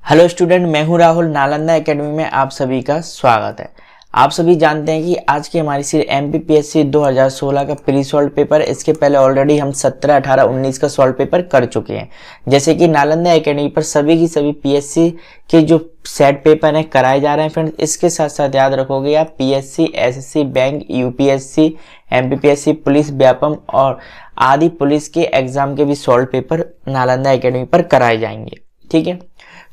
Hello student, मैं हूं Rahul. Nalanda academy में आप सभी का स्वागत है। आप सभी जानते हैं कि आज की हमारी सीरीज एमपीपीएससी 2016 का प्री सॉल्व पेपर, इसके पहले ऑलरेडी हम 17, 18, 19 का सॉल्व पेपर कर चुके हैं। जैसे कि नालंदा एकेडमी पर सभी की सभी पीएससी के जो सेट पेपर हैं कराए जा रहे हैं फ्रेंड्स। इसके साथ साथ याद रखोगे आप PSC, SSC, bank, UPSC, MPPSC, police, Vyapam और आदि पुलिस के एग्जाम के भी सॉल्व पेपर नालंदा एकेडमी पर कराए जाएंगे। ठीक है,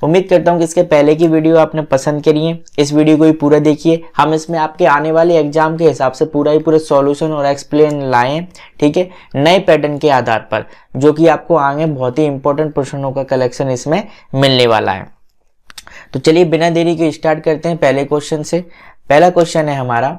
उम्मीद करता हूं कि इसके पहले की वीडियो आपने पसंद करी है। इस वीडियो को ही पूरा देखिए। हम इसमें आपके आने वाले एग्जाम के हिसाब से पूरा सॉल्यूशन और एक्सप्लेन लाए हैं। ठीक है, नए पैटर्न के आधार पर, जो कि आपको आगे बहुत ही इंपॉर्टेंट प्रश्नों का कलेक्शन इसमें मिलने वाला है। तो चलिए बिना देरी के स्टार्ट करते हैं पहले क्वेश्चन से। पहला क्वेश्चन है हमारा,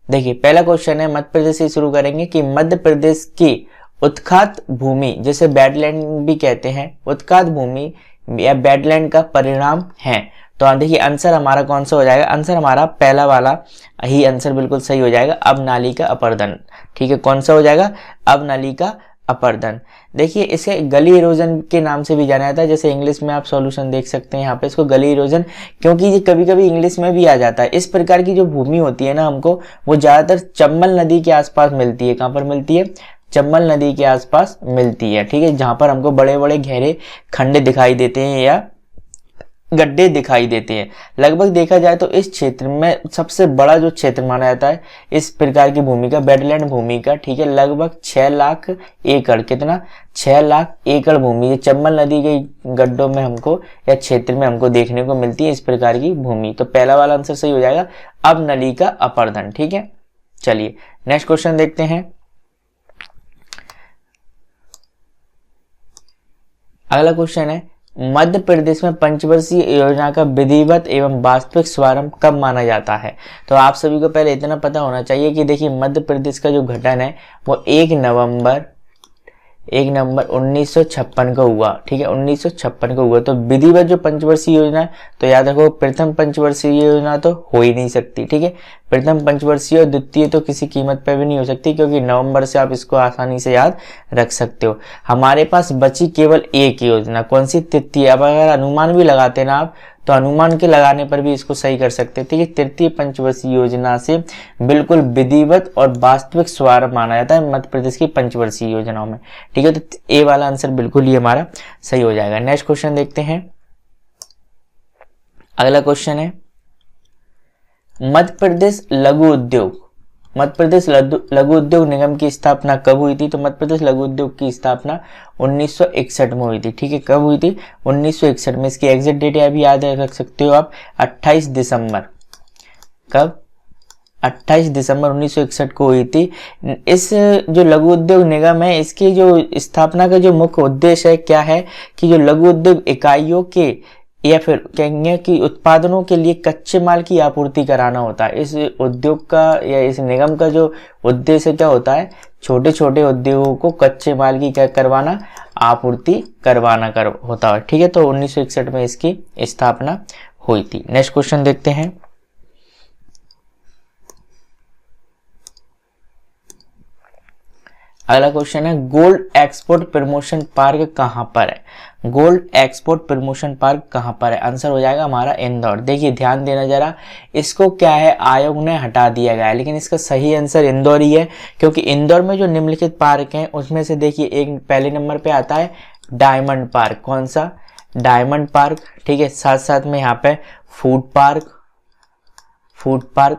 देखिए पहला क्वेश्चन है मध्य प्रदेश से शुरू करेंगे कि मध्य प्रदेश की उत्खात भूमि, जिसे बैडलैंड भी कहते हैं, उत्खात भूमि या बैडलैंड का परिणाम है। तो देखिए आंसर हमारा कौन सा हो जाएगा। आंसर हमारा पहला वाला ही आंसर बिल्कुल सही हो जाएगा, अवनाली का अपर्दन। ठीक है, कौन सा हो जाएगा, अवनाली का अपर्दन। देखिए इसे गली इरोजन के नाम से भी जाना जाता है। जैसे इंग्लिश में आप सॉल्यूशन देख सकते हैं यहाँ पे इसको गली इरोजन, क्योंकि ये कभी कभी इंग्लिश में भी आ जाता है। इस प्रकार की जो भूमि होती है ना, हमको वो ज्यादातर चंबल नदी के आसपास मिलती है। कहाँ पर मिलती है, चंबल नदी के आसपास मिलती है। ठीक है, जहां पर हमको बड़े बड़े गहरे खंडे दिखाई देते हैं या गड्ढे दिखाई देते हैं। लगभग देखा जाए तो इस क्षेत्र में सबसे बड़ा जो क्षेत्र माना जाता है इस प्रकार की भूमि का, बैडलैंड भूमि का, ठीक है, लगभग 6 लाख एकड़, कितना, 6 लाख एकड़ भूमि ये चंबल नदी के गड्ढों में हमको या क्षेत्र में हमको देखने को मिलती है इस प्रकार की भूमि। तो पहला वाला आंसर सही हो जाएगा, अवनली का अपर्दन। ठीक है, चलिए नेक्स्ट क्वेश्चन देखते हैं। अगला क्वेश्चन है, मध्य प्रदेश में पंचवर्षीय योजना का विधिवत एवं वास्तविक शुभारंभ कब माना जाता है। तो आप सभी को पहले इतना पता होना चाहिए कि देखिए मध्य प्रदेश का जो गठन है वो 1 नवंबर 1956 को हुआ। ठीक है, 1956 को हुआ। तो विधिवत जो पंचवर्षीय योजना है, तो याद रखो प्रथम पंचवर्षीय योजना तो हो ही नहीं सकती। ठीक है, प्रथम पंचवर्षीय और द्वितीय तो किसी कीमत पर भी नहीं हो सकती, क्योंकि नवंबर से आप इसको आसानी से याद रख सकते हो। हमारे पास बची केवल एक योजना, कौन सी, तृतीय। अब अगर अनुमान भी लगाते ना आप, तो अनुमान के लगाने पर भी इसको सही कर सकते हैं। ठीक है, तृतीय पंचवर्षीय योजना से बिल्कुल विधिवत और वास्तविक शुभारंभ माना जाता है मध्य प्रदेश की पंचवर्षीय योजनाओं में। ठीक है, तो ए वाला आंसर बिल्कुल ही हमारा सही हो जाएगा। नेक्स्ट क्वेश्चन देखते हैं। अगला क्वेश्चन है, मध्य प्रदेश लघु उद्योग, मध्य प्रदेश लघु उद्योग निगम की स्थापना कब हुई थी। तो मध्य प्रदेश लघु उद्योग की स्थापना 1961 में हुई थी। ठीक है, कब हुई थी, 1961 में। इसकी एग्जैक्ट डेट अभी याद रख सकते हो आप, 28 दिसंबर, कब, 28 दिसंबर 1961 को हुई थी। इस जो लघु उद्योग निगम है, इसकी जो स्थापना का जो मुख्य उद्देश्य है क्या है कि जो लघु उद्योग इकाइयों के या फिर कहेंगे कि उत्पादनों के लिए कच्चे माल की आपूर्ति कराना होता है। इस उद्योग का या इस निगम का जो उद्देश्य क्या होता है, छोटे छोटे उद्योगों को कच्चे माल की क्या करवाना, आपूर्ति करवाना होता है। ठीक है, तो 1961 में इसकी स्थापना हुई थी। नेक्स्ट क्वेश्चन देखते हैं। अगला क्वेश्चन है, गोल्ड एक्सपोर्ट प्रमोशन पार्क कहां पर है। गोल्ड एक्सपोर्ट प्रमोशन पार्क कहां पर है। आंसर हो जाएगा हमारा इंदौर। देखिए ध्यान देना जरा, इसको क्या है आयोग ने हटा दिया गया है, लेकिन इसका सही आंसर इंदौर ही है, क्योंकि इंदौर में जो निम्नलिखित पार्क हैं उसमें से देखिए एक पहले नंबर पे आता है डायमंड पार्क। कौन सा, डायमंड पार्क। ठीक है, साथ साथ में यहाँ पे फूड पार्क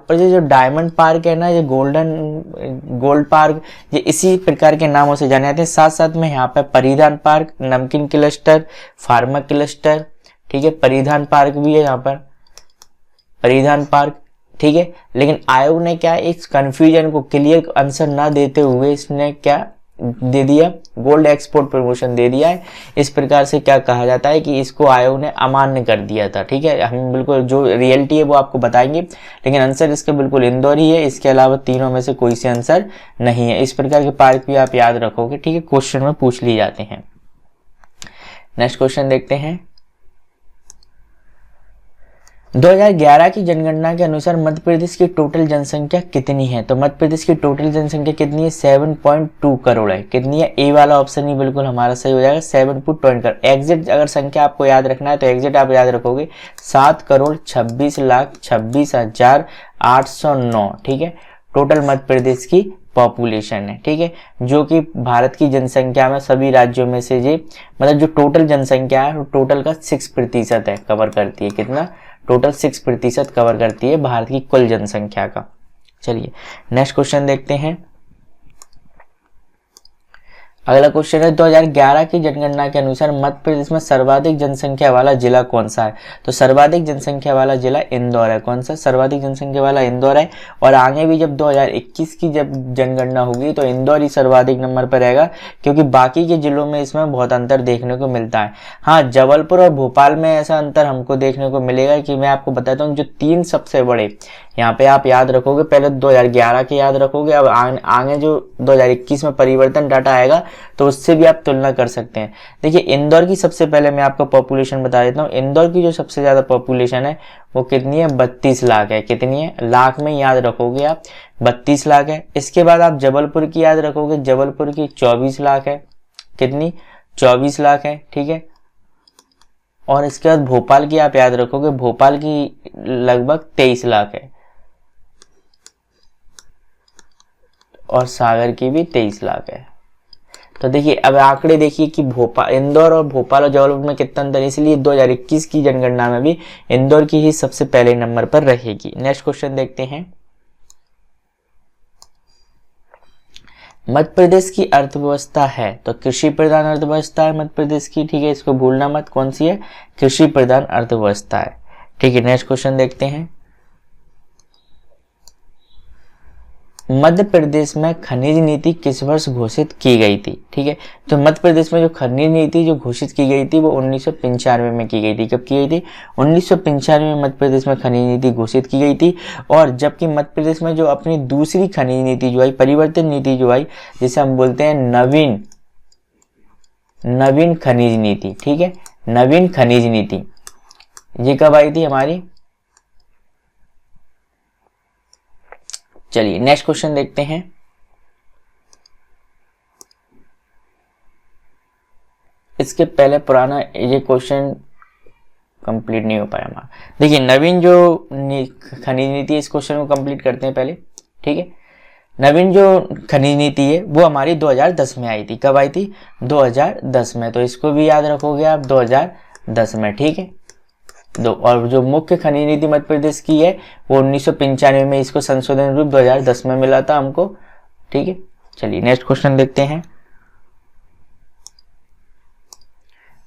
पर जो डायमंड पार्क है ना, ये गोल्ड पार्क, ये इसी प्रकार के नामों से जाने जाते हैं। साथ साथ में यहाँ पे परिधान पार्क, नमकीन क्लस्टर, फार्मा क्लस्टर। ठीक है, परिधान पार्क भी है यहाँ पर, परिधान पार्क। ठीक है, लेकिन आयोग ने क्या इस कंफ्यूजन को क्लियर आंसर ना देते हुए इसने क्या दे दिया, गोल्ड एक्सपोर्ट प्रमोशन दे दिया है। इस प्रकार से क्या कहा जाता है कि इसको आयोग ने अमान्य कर दिया था। ठीक है, हम बिल्कुल जो रियलिटी है वो आपको बताएंगे, लेकिन आंसर इसका बिल्कुल इंदौर ही है। इसके अलावा तीनों में से कोई से आंसर नहीं है। इस प्रकार के पार्क भी आप याद रखोगे। ठीक है, क्वेश्चन में पूछ लिए जाते हैं। नेक्स्ट क्वेश्चन देखते हैं। 2011 की जनगणना के अनुसार मध्य प्रदेश की टोटल जनसंख्या कितनी है? तो मध्य प्रदेश की टोटल जनसंख्या कितनी है? 7.2 करोड़ है। कितनी है? ए वाला ऑप्शन ही बिल्कुल हमारा सही हो जाएगा, 7.2 करोड़। एग्जैक्ट अगर संख्या आपको याद रखना है तो एग्जैक्ट आप याद रखोगे 7,26,26,809। ठीक है, टोटल मध्य प्रदेश की पॉपुलेशन है। ठीक है, जो कि भारत की जनसंख्या में सभी राज्यों में से ये मतलब जो टोटल जनसंख्या है टोटल का 6% है, कवर करती है। कितना? टोटल 6% कवर करती है भारत की कुल जनसंख्या का। चलिए नेक्स्ट क्वेश्चन देखते हैं। अगला क्वेश्चन है 2011 की जनगणना के अनुसार मध्य प्रदेश में सर्वाधिक जनसंख्या वाला जिला कौन सा है? तो सर्वाधिक जनसंख्या वाला जिला इंदौर है। कौन सा? सर्वाधिक जनसंख्या वाला इंदौर है। और आगे भी जब 2021 की जब जनगणना होगी तो इंदौर ही सर्वाधिक नंबर पर रहेगा, क्योंकि बाकी के जिलों में इसमें बहुत अंतर देखने को मिलता है। हाँ, जबलपुर और भोपाल में ऐसा अंतर हमको देखने को मिलेगा कि मैं आपको बताता हूँ जो 3 सबसे बड़े, यहाँ पे आप याद रखोगे, पहले 2011 के याद रखोगे, अब आगे जो 2021 में परिवर्तन डाटा आएगा तो उससे भी आप तुलना कर सकते हैं। देखिए इंदौर की सबसे पहले मैं आपको पॉपुलेशन बता देता हूँ। इंदौर की जो सबसे ज्यादा पॉपुलेशन है वो कितनी है? 32 लाख है। कितनी है? लाख में याद रखोगे आप, 32 लाख है। इसके बाद आप जबलपुर की याद रखोगे, जबलपुर की 24 लाख है। कितनी? 24 लाख है। ठीक है, और इसके बाद भोपाल की आप याद रखोगे, भोपाल की लगभग 23 लाख है, और सागर की भी 23 लाख है। तो देखिए अब आंकड़े देखिए कि भोपाल, इंदौर और भोपाल और जबलपुर में कितना अंतर है, इसलिए 2021 की जनगणना में भी इंदौर की ही सबसे पहले नंबर पर रहेगी। नेक्स्ट क्वेश्चन देखते हैं। मध्य प्रदेश की अर्थव्यवस्था है तो कृषि प्रधान अर्थव्यवस्था है मध्य प्रदेश की। ठीक है, इसको भूलना मत, कौन सी है? कृषि प्रधान अर्थव्यवस्था है। ठीक है, नेक्स्ट क्वेश्चन देखते हैं। मध्य प्रदेश में खनिज नीति किस वर्ष घोषित की गई थी? ठीक है, तो मध्य प्रदेश में जो खनिज नीति जो घोषित की गई थी वो 1995 में की गई थी। कब की गई थी? 1995 में मध्य प्रदेश में खनिज नीति घोषित की गई थी। और जबकि मध्य प्रदेश में जो अपनी दूसरी खनिज नीति जो आई, परिवर्तन नीति जो आई, जिसे हम बोलते हैं नवीन खनिज नीति। ठीक है, नवीन खनिज नीति, ये कब आई थी हमारी? चलिए नेक्स्ट क्वेश्चन देखते हैं। इसके पहले पुराना ये क्वेश्चन कंप्लीट नहीं हो पाया हमारा। देखिए नवीन जो खनिज नीति है, इस क्वेश्चन को कंप्लीट करते हैं पहले। ठीक है, नवीन जो खनिज नीति है वो हमारी 2010 में आई थी। कब आई थी? 2010 में। तो इसको भी याद रखोगे आप, 2010 में। ठीक है, और जो मुख्य खनिज नीति मध्य प्रदेश की है वो 1995 में, इसको संशोधन रूप 2010 में मिला था हमको। ठीक है, चलिए नेक्स्ट क्वेश्चन देखते हैं।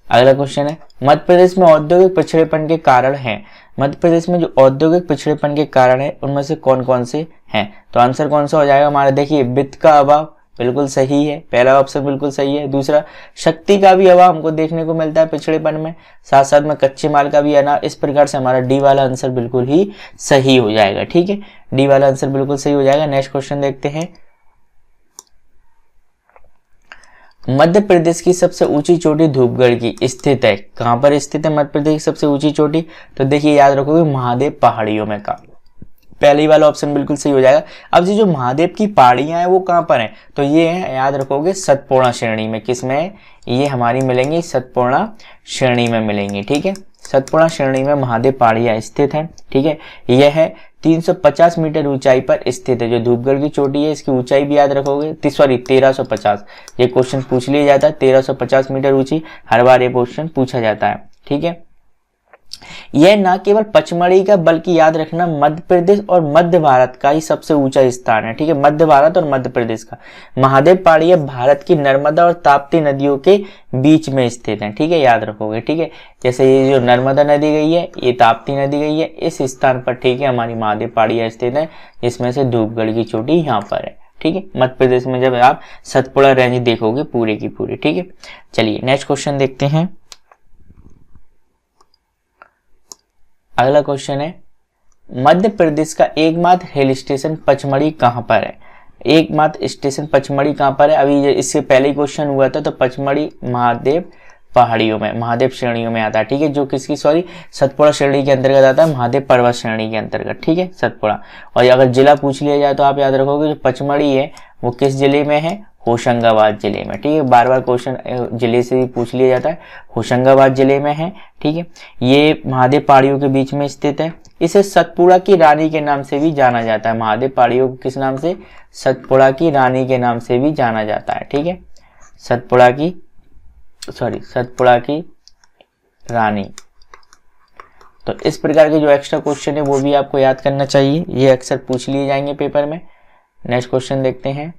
अगला क्वेश्चन है मध्य प्रदेश में औद्योगिक पिछड़ेपन के कारण हैं। मध्य प्रदेश में जो औद्योगिक पिछड़ेपन के कारण है उनमें से कौन कौन से हैं? तो आंसर कौन सा हो जाएगा हमारा? देखिए वित्त का अभाव बिल्कुल सही है, पहला ऑप्शन बिल्कुल सही है। दूसरा, शक्ति का भी अभाव हमको देखने को मिलता है पिछड़ेपन में, साथ साथ में कच्चे माल का भी अभाव। इस प्रकार से हमारा डी वाला आंसर बिल्कुल ही सही हो जाएगा। ठीक है, डी वाला आंसर बिल्कुल सही हो जाएगा। नेक्स्ट क्वेश्चन देखते हैं। मध्य प्रदेश की सबसे ऊंची चोटी धूपगढ़ की स्थित है। कहां पर स्थित है मध्य प्रदेश की सबसे ऊंची चोटी? तो देखिए याद रखोगे महादेव पहाड़ियों में का, पहले वाला ऑप्शन बिल्कुल सही हो जाएगा। अब ये जो महादेव की पहाड़ियां हैं वो कहां पर हैं? तो ये है, याद रखोगे, सतपूर्णा श्रेणी में। किसमें? ये हमारी मिलेंगी सतपूर्णा श्रेणी में मिलेंगी। ठीक है, सतपूर्णा श्रेणी में महादेव पहाड़ियां स्थित हैं। ठीक है, यह है 350 मीटर ऊंचाई पर स्थित है। जो धूपगढ़ की चोटी है इसकी ऊंचाई भी याद रखोगे, सॉरी 1350। ये क्वेश्चन पूछ लिया जाता है, 1350 मीटर ऊंची, हर बार ये क्वेश्चन पूछा जाता है। ठीक है, यह न केवल पचमढ़ी का बल्कि याद रखना मध्य प्रदेश और मध्य भारत का ही सबसे ऊंचा स्थान है। ठीक है, मध्य भारत और मध्य प्रदेश का महादेव पहाड़ी भारत की नर्मदा और ताप्ती नदियों के बीच में स्थित है। ठीक है, याद रखोगे। ठीक है, जैसे ये जो नर्मदा नदी गई है, ये ताप्ती नदी गई है, इस स्थान पर ठीक है हमारी महादेव पहाड़ी स्थित है, जिसमें से धूपगढ़ की चोटी यहाँ पर है। ठीक है, मध्य प्रदेश में जब आप सतपुड़ा रेंज देखोगे पूरे की पूरी। ठीक है, चलिए नेक्स्ट क्वेश्चन देखते हैं। अगला क्वेश्चन है मध्य प्रदेश का एकमात्र हिल स्टेशन पचमढ़ी कहां पर है? एकमात्र स्टेशन पचमढ़ी कहां पर है? अभी इससे पहले क्वेश्चन हुआ था तो पचमढ़ी महादेव पहाड़ियों में, महादेव श्रेणियों में आता है, ठीक है, जो किसकी, सॉरी, सतपुड़ा श्रेणी के अंतर्गत आता है, महादेव पर्वत श्रेणी के अंतर्गत, ठीक है, सतपुड़ा। और अगर जिला पूछ लिया जाए तो आप याद रखोगे जो पचमढ़ी है वो किस जिले में है, होशंगाबाद जिले में, ठीक है, बार बार क्वेश्चन जिले से भी पूछ लिया जाता है, होशंगाबाद जिले में है, ठीक है। ये महादेव पहाड़ियों के बीच में स्थित है। इसे सतपुड़ा की रानी के नाम से भी जाना जाता है, महादेव पहाड़ियों को किस नाम से, सतपुड़ा की रानी के नाम से भी जाना जाता है, ठीक है, सतपुड़ा की रानी। तो इस प्रकार के जो एक्स्ट्रा क्वेश्चन है वो भी आपको याद करना चाहिए, ये अक्सर पूछ लिए जाएंगे पेपर में। नेक्स्ट क्वेश्चन देखते हैं,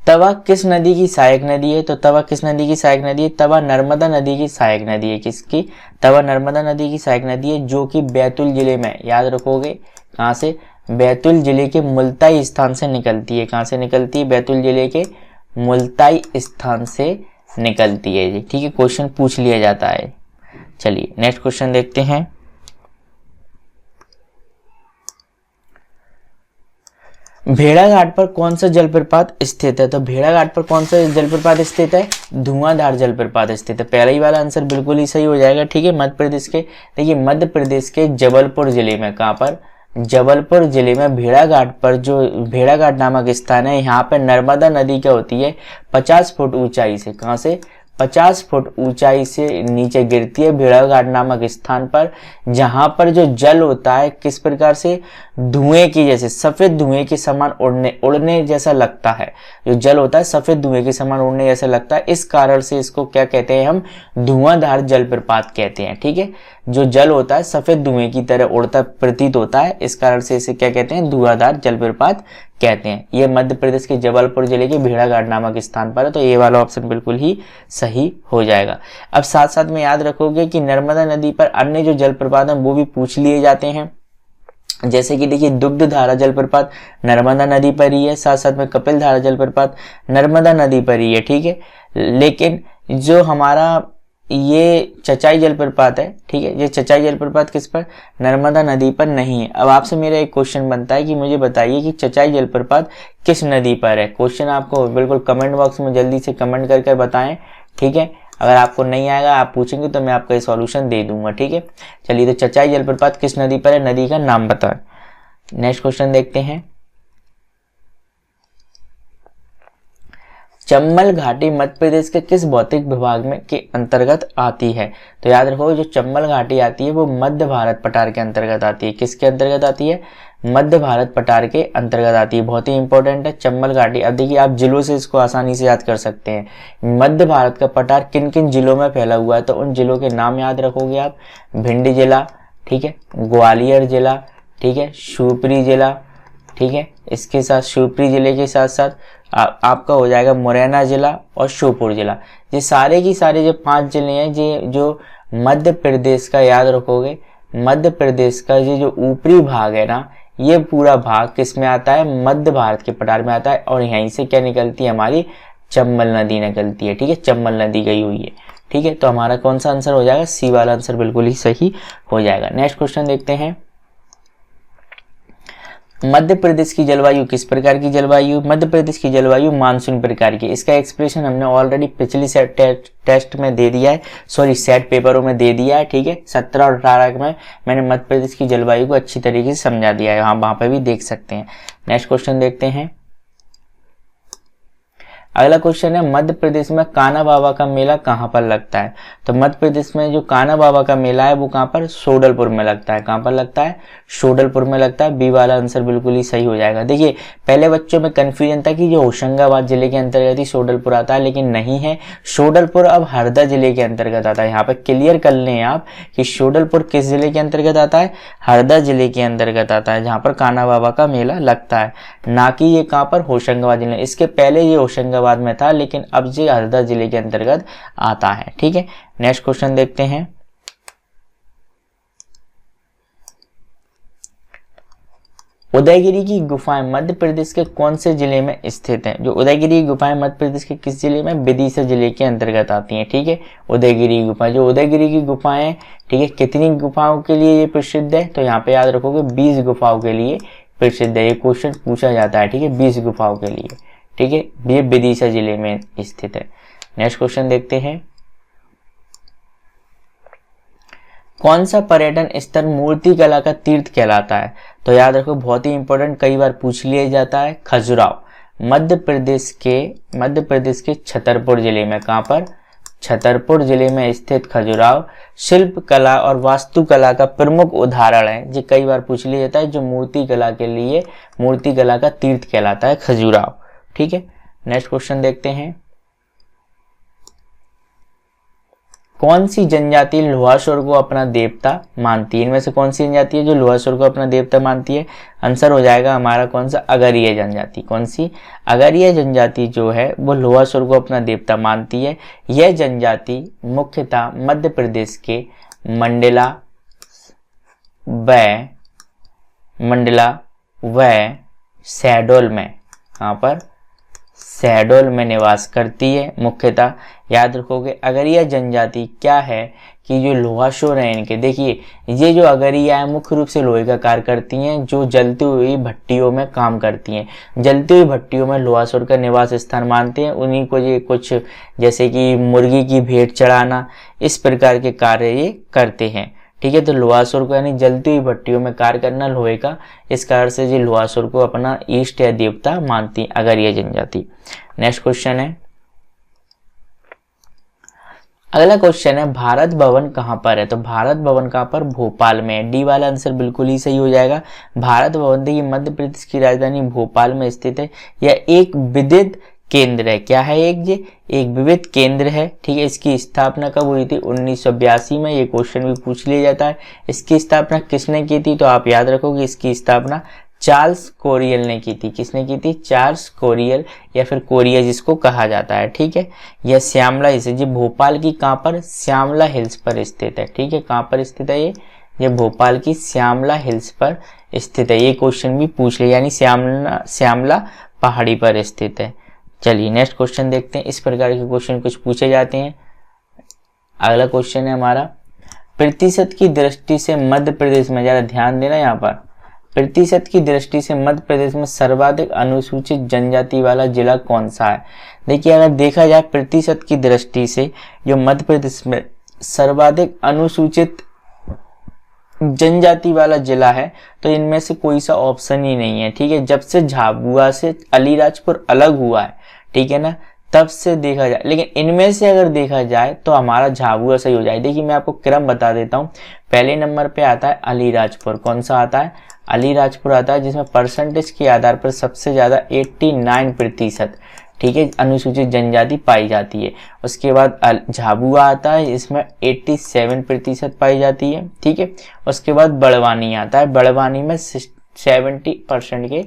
तवा किस नदी की सहायक नदी है, तो तवा किस नदी की सहायक नदी है, तवा नर्मदा नदी की सहायक नदी है, किसकी, तवा नर्मदा नदी की सहायक नदी है, जो कि बैतूल जिले में, याद रखोगे कहां से, बैतूल जिले के मुल्ताई स्थान से निकलती है, कहां से निकलती है, बैतूल जिले के मुल्ताई स्थान से निकलती है, ठीक है, क्वेश्चन पूछ लिया जाता है। चलिए नेक्स्ट क्वेश्चन देखते हैं, भेड़ाघाट पर कौन सा जलप्रपात स्थित है, तो भेड़ाघाट पर कौन सा जलप्रपात स्थित है, धुआंधार जलप्रपात स्थित है। पहला ही वाला आंसर बिल्कुल ही सही हो जाएगा, ठीक है, मध्य प्रदेश के, देखिए मध्य प्रदेश के जबलपुर जिले में, कहां पर, जबलपुर जिले में भेड़ाघाट पर, जो भेड़ाघाट नामक स्थान है, यहाँ पे नर्मदा नदी क्या होती है, 50 फुट ऊंचाई से, कहां से, 50 फुट ऊंचाई से नीचे गिरती है भेड़ाघाट नामक स्थान पर, जहां पर जो जल होता है किस प्रकार से, धुएं की जैसे, सफेद धुएं के समान उड़ने जैसा लगता है, जो जल होता है सफेद धुएं के समान उड़ने जैसा लगता है, इस कारण से इसको क्या कहते हैं हम, धुआंधार जलप्रपात कहते हैं, ठीक है, जो जल होता है सफेद धुएं की तरह उड़ता प्रतीत होता है, इस कारण से इसे क्या कहते हैं, धुआंधार जलप्रपात कहते हैं। ये मध्य प्रदेश के जबलपुर जिले के भेड़ाघाट नामक स्थान पर है, तो ये वाला ऑप्शन बिल्कुल ही सही हो जाएगा। अब साथ साथ में याद रखोगे कि नर्मदा नदी पर अन्य जो जलप्रपात हैं वो भी पूछ लिए जाते हैं, जैसे कि देखिए दुग्ध धारा जलप्रपात नर्मदा नदी पर ही है, साथ साथ में कपिल धारा जलप्रपात नर्मदा नदी पर ही है, ठीक है, लेकिन जो हमारा ये चचाई जलप्रपात है, ठीक है, ये चचाई जलप्रपात किस पर, नर्मदा नदी पर नहीं है। अब आपसे मेरा एक क्वेश्चन बनता है कि मुझे बताइए कि चचाई जलप्रपात किस नदी पर है, क्वेश्चन आपको बिल्कुल कमेंट बॉक्स में जल्दी से कमेंट करके बताएं, ठीक है, अगर आपको नहीं आएगा आप पूछेंगे तो मैं आपका सॉल्यूशन दे दूंगा, ठीक है। चलिए, तो चचाई जलप्रपात किस नदी पर है, नदी का नाम बताएं। नेक्स्ट क्वेश्चन देखते हैं, चंबल घाटी मध्य प्रदेश के किस भौतिक विभाग में के अंतर्गत आती है, तो याद रखो जो चंबल घाटी आती है वो मध्य भारत पठार के अंतर्गत आती है, किसके अंतर्गत आती है, मध्य भारत पठार के अंतर्गत आती है, बहुत ही इंपॉर्टेंट है चंबल घाटी। अब देखिए आप जिलों से इसको आसानी से याद कर सकते हैं, मध्य भारत का पठार किन किन जिलों में फैला हुआ है, तो उन जिलों के नाम याद रखोगे आप, भिंड जिला, ठीक है, ग्वालियर जिला, ठीक है, शिवपुरी जिला, ठीक है, इसके साथ शिवपुरी जिले के साथ साथ आपका हो जाएगा मुरैना जिला और श्योपुर जिला। ये सारे की सारे जो 5 जिले हैं ये जो मध्य प्रदेश का, याद रखोगे मध्य प्रदेश का ये जो ऊपरी भाग है ना, ये पूरा भाग किस में आता है, मध्य भारत के पठार में आता है, और यहीं से क्या निकलती है, हमारी चंबल नदी निकलती है, ठीक है, चंबल नदी गई हुई है, ठीक है। तो हमारा कौन सा आंसर हो जाएगा, सी वाला आंसर बिल्कुल ही सही हो जाएगा। नेक्स्ट क्वेश्चन देखते हैं, मध्य प्रदेश की जलवायु किस प्रकार की जलवायु, मध्य प्रदेश की जलवायु मानसून प्रकार की। इसका एक्सप्रेशन हमने ऑलरेडी पिछली सेट टेस्ट में दे दिया है, सॉरी सेट पेपरों में दे दिया है, ठीक है, 17 और 18 में मैंने मध्य प्रदेश की जलवायु को अच्छी तरीके से समझा दिया है, वहां पे भी देख सकते हैं। नेक्स्ट क्वेश्चन देखते हैं, अगला क्वेश्चन है, मध्य प्रदेश में कान्हा बाबा का मेला कहाँ पर लगता है, तो मध्य प्रदेश में जो कान्हा बाबा का मेला है वो कहाँ पर, शोडलपुर में लगता है, कहाँ पर लगता है, शोडलपुर में लगता है, बी वाला आंसर बिल्कुल ही सही हो जाएगा। देखिए पहले बच्चों में कंफ्यूजन था कि जो होशंगाबाद जिले के अंतर्गत ही शोडलपुर आता है, लेकिन नहीं है, शोडलपुर अब हरदा जिले के अंतर्गत आता है। यहाँ पर क्लियर कर लें आप कि शोडलपुर किस जिले के अंतर्गत आता है, हरदा जिले के अंतर्गत आता है, जहाँ पर कान्हा बाबा का मेला लगता है, ना कि ये कहाँ पर, होशंगाबाद जिले। इसके पहले ये होशंगाबाद में था, लेकिन अब ये हरदा जिले के अंतर्गत आता है, ठीक है। नेक्स्ट क्वेश्चन देखते हैं, उदयगिरी की गुफाएं मध्य प्रदेश के कौन से जिले में स्थित हैं, जो उदयगिरी की गुफाएं मध्य प्रदेश के किस जिले में, विदिशा जिले के अंतर्गत आती हैं, ठीक है। उदयगिरी की गुफाएं, जो उदयगिरी की गुफाएं, ठीक है, कितनी गुफाओं के लिए ये प्रसिद्ध है, तो यहाँ पे याद रखोगे 20 गुफाओं के लिए प्रसिद्ध है, ये क्वेश्चन पूछा जाता है, ठीक है, 20 गुफाओं के लिए, ठीक है, ये विदिशा जिले में स्थित है। नेक्स्ट क्वेश्चन देखते हैं, कौन सा पर्यटन स्थल मूर्ति कला का तीर्थ कहलाता है? तो याद रखो, बहुत ही इंपॉर्टेंट, कई बार पूछ लिया जाता है। खजुराहो, मध्य प्रदेश के छतरपुर जिले में, कहां पर? छतरपुर जिले में स्थित खजुराहो शिल्प कला और वास्तुकला का प्रमुख उदाहरण है। जो कई बार पूछ लिया जाता है, जो मूर्ति कला का तीर्थ कहलाता है खजुराहो। ठीक है, नेक्स्ट क्वेश्चन देखते हैं, कौन सी जनजाति लोहासुर को अपना देवता मानती है? इनमें से कौन सी जनजाति है जो लोहासुर को अपना देवता मानती है? आंसर हो जाएगा हमारा कौन सा? अगरिया जनजाति। कौन सी? अगरिया जनजाति जो है वो लोहासुर को अपना देवता मानती है। यह जनजाति मुख्यतः मध्य प्रदेश के मंडला व शहडोल में, कहाँ पर? शहडोल में निवास करती है मुख्यतः। याद रखोगे, अगरिया जनजाति क्या है कि जो लोहासुर है इनके, देखिए ये जो अगरिया है मुख्य रूप से लोहे का कार्य करती हैं, जो जलती हुई भट्टियों में काम करती हैं। जलती हुई भट्टियों में लोहासुर का निवास स्थान मानते हैं। उन्हीं को ये कुछ जैसे कि मुर्गी की भेंट चढ़ाना, इस प्रकार के कार्य ये करते हैं। ठीक है, तो लोहासुर को यानी जलती हुई भट्टियों में कार्य करना लोहे का, इस कारण से ये लोहासुर को अपना इष्ट या देवता मानती है अगरिया जनजाति। नेक्स्ट क्वेश्चन है, अगला क्वेश्चन है, भारत भवन कहाँ पर है? तो भारत भवन कहाँ पर? भोपाल में है। डी वाला आंसर बिल्कुल ही सही हो जाएगा। भारत भवन देखिए मध्य प्रदेश की राजधानी भोपाल में स्थित है। यह एक विविध केंद्र है। क्या है? एक विविध केंद्र है। ठीक है, इसकी स्थापना कब हुई थी? 1982 में। ये क्वेश्चन भी पूछ लिया जाता है। इसकी स्थापना किसने की थी? तो आप याद रखोगे, इसकी स्थापना चार्ल्स कोरियल ने की थी। किसने की थी? चार्ल्स कोरियल, या फिर कोरिया जिसको कहा जाता है। ठीक है, यह श्यामला हिल्स है। ये भोपाल की कहाँ पर? श्यामला हिल्स पर स्थित है। ठीक है, कहाँ पर स्थित है ये भोपाल की श्यामला हिल्स पर स्थित है। ये क्वेश्चन भी पूछ लिया, यानी श्यामला पहाड़ी पर स्थित है। चलिए नेक्स्ट क्वेश्चन देखते हैं। इस प्रकार के क्वेश्चन कुछ पूछे जाते हैं। अगला क्वेश्चन है हमारा, प्रतिशत की दृष्टि से मध्य प्रदेश में, जरा ध्यान देना यहाँ पर, प्रतिशत की दृष्टि से मध्य प्रदेश में सर्वाधिक अनुसूचित जनजाति वाला जिला कौन सा है? देखिए, अगर देखा जाए प्रतिशत की दृष्टि से जो मध्य प्रदेश में सर्वाधिक अनुसूचित जनजाति वाला जिला है, तो इनमें से कोई सा ऑप्शन ही नहीं है। ठीक है, जब से झाबुआ से अलीराजपुर अलग हुआ है, ठीक है ना, तब से देखा जाए, लेकिन इनमें से अगर देखा जाए तो हमारा झाबुआ सही हो जाए। देखिए, मैं आपको क्रम बता देता हूँ। पहले नंबर पे आता है अलीराजपुर। कौन सा आता है? अलीराजपुर आता है, जिसमें परसेंटेज के आधार पर सबसे ज्यादा 89%, ठीक है, अनुसूचित जनजाति पाई जाती है। उसके बाद झाबुआ आता है, इसमें 87% पाई जाती है। ठीक है, उसके बाद बड़वानी आता है। बड़वानी में 70% के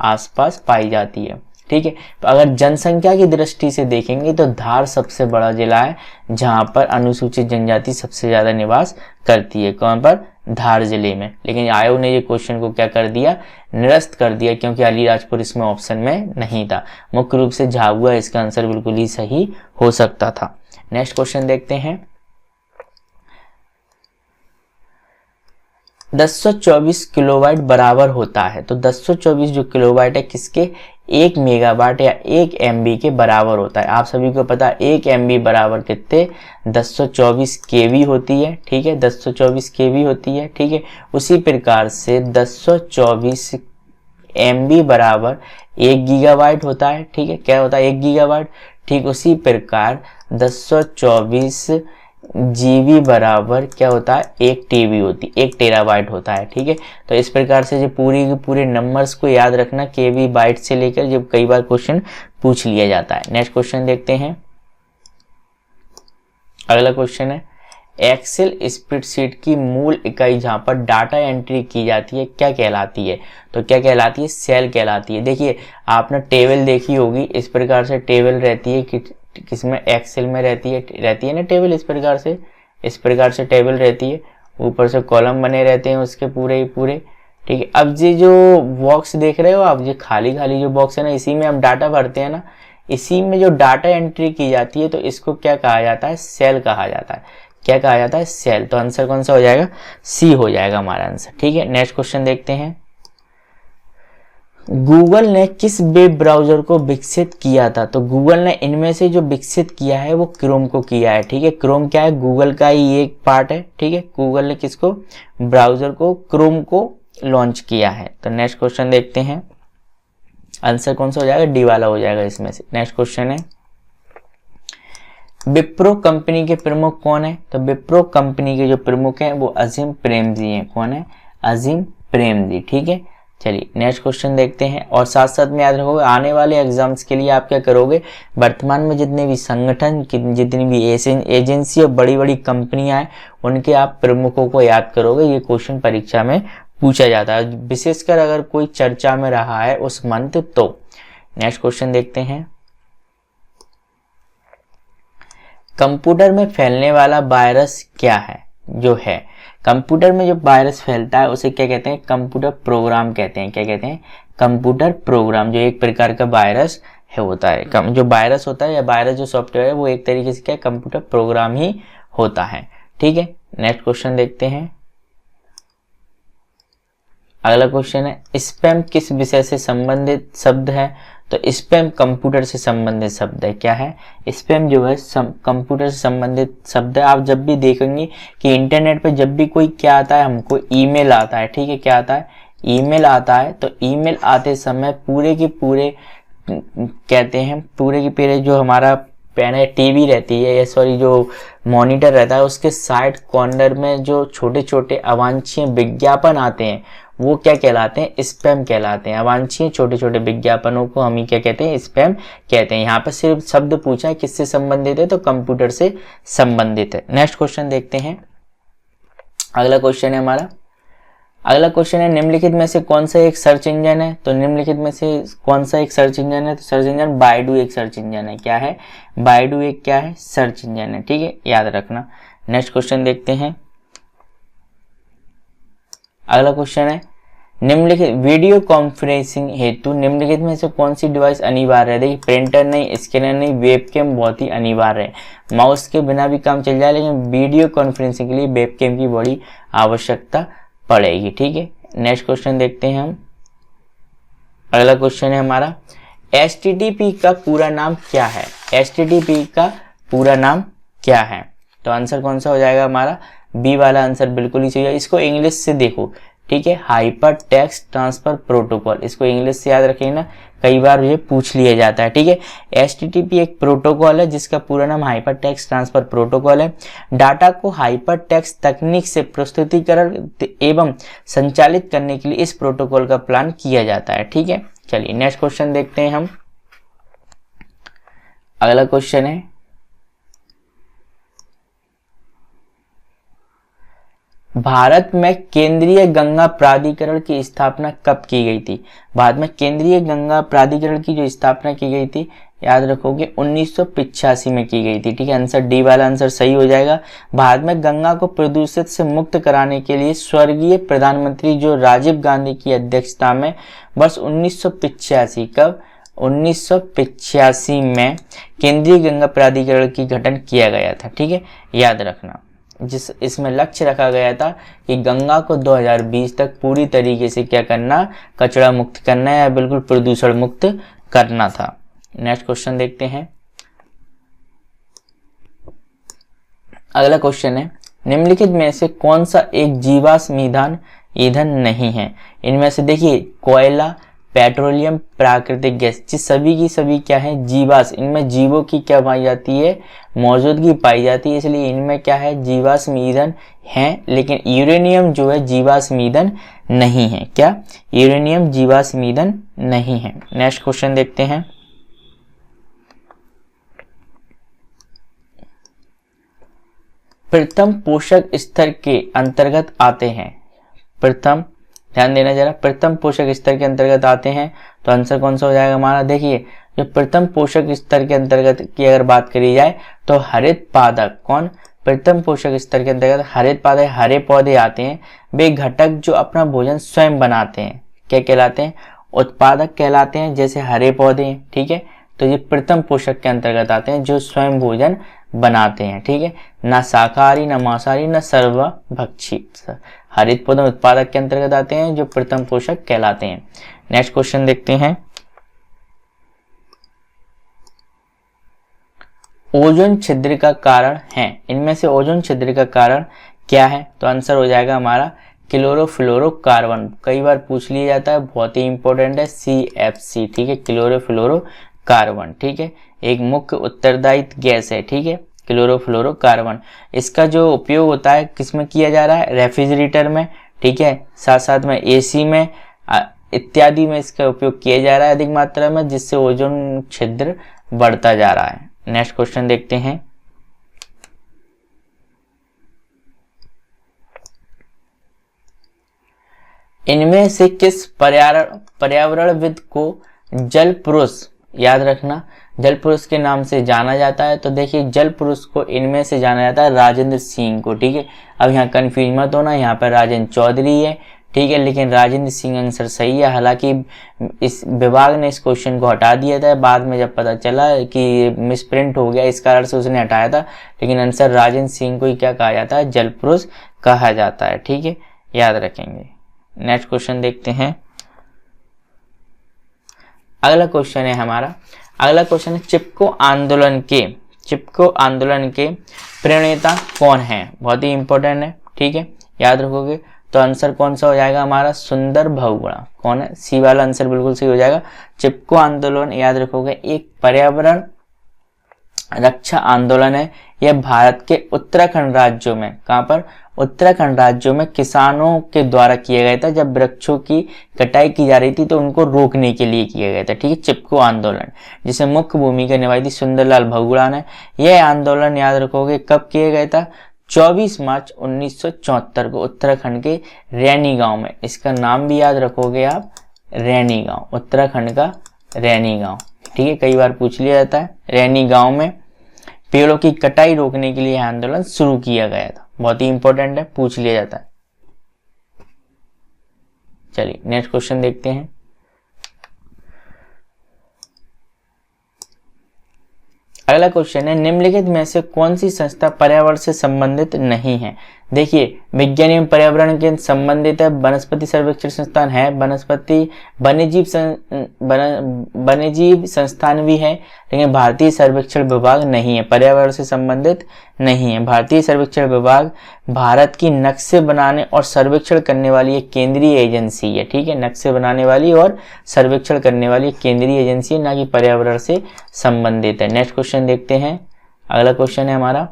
आसपास पाई जाती है। ठीक है, तो अगर जनसंख्या की दृष्टि से देखेंगे तो धार सबसे बड़ा जिला है, जहां पर अनुसूचित जनजाति सबसे ज्यादा निवास करती है। कौन पर? धार जिले में। लेकिन आयोग ने ये क्वेश्चन को क्या कर दिया? निरस्त कर दिया, क्योंकि अलीराजपुर इसमें ऑप्शन में नहीं था। मुख्य रूप से झाबुआ इसका आंसर बिल्कुल ही सही हो सकता था। नेक्स्ट क्वेश्चन देखते हैं, 1024 किलोवाट बराबर होता है। तो 1024 जो किलोवाट है किसके? 1 मेगावाट या 1 MB के बराबर होता है। आप सभी को पता है 1 MB बराबर कितने? 1024 kV होती है। ठीक है, 1024 kV होती है। ठीक है, उसी प्रकार से 1024 MB बराबर 1 गीगावाट होता है। ठीक है, क्या होता है? 1 गीगावाट। ठीक, उसी प्रकार 1024 GB बराबर क्या होता है? 1 TB होती है, 1 टेराबाइट होता है। ठीक है, तो इस प्रकार से जो पूरे नंबर्स को याद रखना, KB बाइट से लेकर, जब कई बार क्वेश्चन पूछ लिया जाता है। नेक्स्ट क्वेश्चन देखते हैं। अगला क्वेश्चन है, एक्सेल स्प्रेडशीट की मूल इकाई जहां पर डाटा एंट्री की जाती है क्या कहलाती है? तो क्या कहलाती है? सेल कहलाती है। देखिए, आपने टेबल देखी होगी, इस प्रकार से टेबल रहती है कि किसमें? एक्सेल में रहती है ना टेबल। इस प्रकार से टेबल रहती है, ऊपर से कॉलम बने रहते हैं उसके पूरे। ठीक है, अब ये जो बॉक्स देख रहे हो आप, ये खाली जो बॉक्स है ना, इसी में हम डाटा भरते हैं ना, इसी में जो डाटा एंट्री की जाती है, तो इसको क्या कहा जाता है? सेल कहा जाता है। क्या कहा जाता है? सेल। तो आंसर कौन सा हो जाएगा? C हो जाएगा हमारा आंसर। ठीक है, नेक्स्ट क्वेश्चन देखते हैं। गूगल ने किस वेब ब्राउजर को विकसित किया था? तो गूगल ने इनमें से जो विकसित किया है वो क्रोम को किया है, ठीक है। क्रोम क्या है? गूगल का ही एक पार्ट है, ठीक है। गूगल ने किसको? ब्राउजर को, क्रोम को लॉन्च किया है। तो नेक्स्ट क्वेश्चन देखते हैं, आंसर कौन सा हो जाएगा? डी वाला हो जाएगा इसमें से। नेक्स्ट क्वेश्चन है, विप्रो कंपनी के प्रमुख कौन है? तो विप्रो कंपनी के जो प्रमुख हैं वो अजीम प्रेमजी हैं। कौन है? अजीम प्रेमजी, ठीक है। चलिए नेक्स्ट क्वेश्चन देखते हैं। और साथ साथ में याद रखोगे आने वाले एग्जाम्स के लिए आप क्या करोगे, वर्तमान में जितने भी संगठन, जितनी भी एजेंसी और बड़ी बड़ी कंपनियां हैं उनके आप प्रमुखों को याद करोगे। ये क्वेश्चन परीक्षा में पूछा जाता है, विशेषकर अगर कोई चर्चा में रहा है उस मंथ तो। नेक्स्ट क्वेश्चन देखते हैं, कंप्यूटर में फैलने वाला वायरस क्या है? जो है कंप्यूटर में जो वायरस फैलता है उसे क्या कहते हैं? कंप्यूटर प्रोग्राम कहते हैं। क्या कहते हैं? कंप्यूटर प्रोग्राम, जो एक प्रकार का वायरस है होता है। जो वायरस होता है या वायरस जो सॉफ्टवेयर है वो एक तरीके से क्या कंप्यूटर प्रोग्राम ही होता है, ठीक है। नेक्स्ट क्वेश्चन देखते हैं, अगला क्वेश्चन है, स्पैम किस विषय से संबंधित शब्द है? तो स्पैम कंप्यूटर से संबंधित शब्द है। क्या है? स्पैम जो है कंप्यूटर से संबंधित शब्द है। आप जब भी देखेंगे कि इंटरनेट पे जब भी कोई क्या आता है, हमको ईमेल आता है, ठीक है। क्या आता है? ईमेल आता है। तो ईमेल आते समय पूरे के पूरे कहते हैं, पूरे के पूरे जो हमारा पेन है, टीवी रहती है, या सॉरी जो मॉनिटर रहता है, उसके साइड कॉर्नर में जो छोटे छोटे अवांछनीय विज्ञापन आते हैं वो क्या कहलाते हैं? स्पैम कहलाते हैं। अवांछनीय छोटे छोटे विज्ञापनों को हम ही क्या कहते हैं? स्पैम कहते हैं। यहाँ पर सिर्फ शब्द पूछा है किससे संबंधित है, तो कंप्यूटर से संबंधित है। नेक्स्ट क्वेश्चन देखते हैं, अगला क्वेश्चन है हमारा, अगला क्वेश्चन है, निम्नलिखित में से कौन सा एक सर्च इंजन है? तो निम्नलिखित में से कौन सा एक सर्च इंजन है? तो सर्च इंजन बायडू एक सर्च इंजन है। क्या है? बायडू एक क्या है? सर्च इंजन है, ठीक है, याद रखना। नेक्स्ट क्वेश्चन देखते हैं, अगला क्वेश्चन है, निम्नलिखित वीडियो कॉन्फ्रेंसिंग हेतु निम्नलिखित में से कौन सी डिवाइस अनिवार्य है? देखिए प्रिंटर नहीं, स्कैनर नहीं, वेबकैम बहुत ही अनिवार्य है। माउस के बिना भी काम चल जाए, लेकिन वीडियो कॉन्फ्रेंसिंग के लिए वेबकैम की बड़ी आवश्यकता पड़ेगी, ठीक है। नेक्स्ट क्वेश्चन देखते हैं हम, अगला क्वेश्चन है हमारा, HTTP का पूरा नाम क्या है? HTTP का पूरा नाम क्या है? तो आंसर कौन सा हो जाएगा हमारा? बी वाला आंसर बिल्कुल ही सही है। इसको इंग्लिश से देखो, ठीक है, हाइपर टेक्स्ट ट्रांसफर प्रोटोकॉल, इसको इंग्लिश से याद रखेंगे ना, कई बार ये पूछ लिया जाता है, ठीक है। HTTP एक प्रोटोकॉल है जिसका पूरा नाम हाइपर टेक्स्ट ट्रांसफर प्रोटोकॉल है। डाटा को हाइपर टेक्स्ट तकनीक से प्रस्तुतिकरण एवं संचालित करने के लिए इस प्रोटोकॉल का प्लान किया जाता है, ठीक है। चलिए नेक्स्ट क्वेश्चन देखते हैं हम, अगला क्वेश्चन है, भारत में केंद्रीय गंगा प्राधिकरण की स्थापना कब की गई थी? भारत में केंद्रीय गंगा प्राधिकरण की जो स्थापना की गई थी, याद रखोगे 1985 में की गई थी, ठीक है। आंसर डी वाला आंसर सही हो जाएगा। भारत में गंगा को प्रदूषित से मुक्त कराने के लिए स्वर्गीय प्रधानमंत्री जो राजीव गांधी की अध्यक्षता में वर्ष 1985 कब 1985 में केंद्रीय गंगा प्राधिकरण की गठन किया गया था, ठीक है, याद रखना। जिस इसमें लक्ष्य रखा गया था कि गंगा को 2020 तक पूरी तरीके से क्या करना, कचरा मुक्त करना या बिल्कुल प्रदूषण मुक्त करना था। नेक्स्ट क्वेश्चन देखते हैं, अगला क्वेश्चन है, निम्नलिखित में से कौन सा एक जीवाश्म ईंधन नहीं है? इनमें से देखिए कोयला, पेट्रोलियम, प्राकृतिक गैस, ये सभी की सभी क्या है? जीवाश्म। इनमें जीवों की क्या पाई जाती है? मौजूदगी पाई जाती है, इसलिए इनमें क्या है? जीवाश्म ईंधन है। लेकिन यूरेनियम जो है जीवाश्म ईंधन नहीं है। क्या? यूरेनियम जीवाश्म ईंधन नहीं है। नेक्स्ट क्वेश्चन देखते हैं, प्रथम पोषक स्तर के अंतर्गत आते हैं। प्रथम, ध्यान देना जरा, प्रथम पोषक स्तर के अंतर्गत आते हैं, तो आंसर कौन सा हो जाएगा हमारा? देखिए जो प्रथम पोषक स्तर के अंतर्गत की अगर बात करी जाए तो हरित पादप, कौन? प्रथम पोषक स्तर के अंतर्गत हरित पादप, हरे पौधे आते हैं। वे घटक जो अपना भोजन स्वयं बनाते हैं, क्या कहलाते हैं? उत्पादक कहलाते हैं, जैसे हरे पौधे, ठीक है। तो ये प्रथम पोषक के अंतर्गत आते हैं जो स्वयं भोजन बनाते हैं, ठीक है। ना शाकाहारी, ना मांसाहारी, ना सर्वभक्षी। हरित पौधे उत्पादक के अंतर्गत आते हैं जो प्रथम पोषक कहलाते हैं। नेक्स्ट क्वेश्चन देखते हैं, ओजोन छिद्र का कारण है, इनमें से ओजोन छिद्र का कारण क्या है? तो आंसर हो जाएगा हमारा क्लोरोफ्लोरोकार्बन। कई बार पूछ लिया जाता है, बहुत ही इंपॉर्टेंट है, CFC, ठीक है, क्लोरोफ्लोरोकार्बन, ठीक है, एक मुख्य उत्तरदायी गैस है, ठीक है, क्लोरोफ्लोरोकार्बन। इसका जो उपयोग होता है किसमें किया जा रहा है? रेफ्रिजरेटर में, ठीक है, साथ साथ में AC में इत्यादि में इसका उपयोग किया जा रहा है अधिक मात्रा में, जिससे ओजोन छिद्र बढ़ता जा रहा है। नेक्स्ट क्वेश्चन देखते हैं, इनमें से किस पर्यावरणविद को जल पुरुष, याद रखना, जल पुरुष के नाम से जाना जाता है? तो देखिए, जल पुरुष को इनमें से जाना जाता है राजेंद्र सिंह को, ठीक है। अब यहाँ कंफ्यूज मत होना, यहाँ पर राजेंद्र चौधरी है, ठीक है, लेकिन राजेंद्र सिंह आंसर सही है। हालांकि इस विभाग ने इस क्वेश्चन को हटा दिया था, बाद में जब पता चला कि मिसप्रिंट हो गया, इस कारण से उसने हटाया था, लेकिन आंसर राजेंद्र सिंह को ही क्या कहा जाता है? जल पुरुष कहा जाता है, ठीक है, याद रखेंगे। नेक्स्ट क्वेश्चन देखते हैं, अगला क्वेश्चन है हमारा, अगला क्वेश्चन है, चिपको आंदोलन के प्रणेता कौन है? बहुत ही इंपॉर्टेंट है, ठीक है, याद रखोगे। तो आंसर कौन सा हो जाएगा हमारा? सुंदर बहुगुणा। कौन है? सी वाला आंसर बिल्कुल सही हो जाएगा। चिपको आंदोलन, याद रखोगे, एक पर्यावरण रक्षा आंदोलन है। यह भारत के उत्तराखंड राज्यों में, कहां पर? उत्तराखंड राज्यों में किसानों के द्वारा किया गया था। जब वृक्षों की कटाई की जा रही थी तो उनको रोकने के लिए किया गया था, ठीक है, चिपको आंदोलन, जिसे मुख्य भूमिका निभाई थी सुंदरलाल बहुगुणा ने। यह आंदोलन, याद रखोगे, कब किया गया था? 24 मार्च 1974 को उत्तराखंड के रैनी गांव में। इसका नाम भी याद रखोगे आप, रैनी गांव, उत्तराखंड का रैनी गांव, ठीक है, कई बार पूछ लिया जाता है। रैनी गांव में पेड़ों की कटाई रोकने के लिए आंदोलन शुरू किया गया था। बहुत ही इंपॉर्टेंट है, पूछ लिया जाता है। चलिए नेक्स्ट क्वेश्चन देखते हैं, अगला क्वेश्चन है, निम्नलिखित में से कौन सी संस्था पर्यावरण से संबंधित नहीं है? देखिए, विज्ञान एवं पर्यावरण के संबंधित है, वनस्पति सर्वेक्षण संस्थान है, वन्यजीव संस्थान भी है, लेकिन भारतीय सर्वेक्षण विभाग नहीं है, पर्यावरण से संबंधित नहीं है। भारतीय सर्वेक्षण विभाग भारत की नक्शे बनाने और सर्वेक्षण करने वाली एक केंद्रीय एजेंसी है, ठीक है, नक्शे बनाने वाली और सर्वेक्षण करने वाली एक केंद्रीय एजेंसी है, ना कि पर्यावरण से संबंधित है। नेक्स्ट क्वेश्चन देखते हैं, अगला क्वेश्चन है हमारा,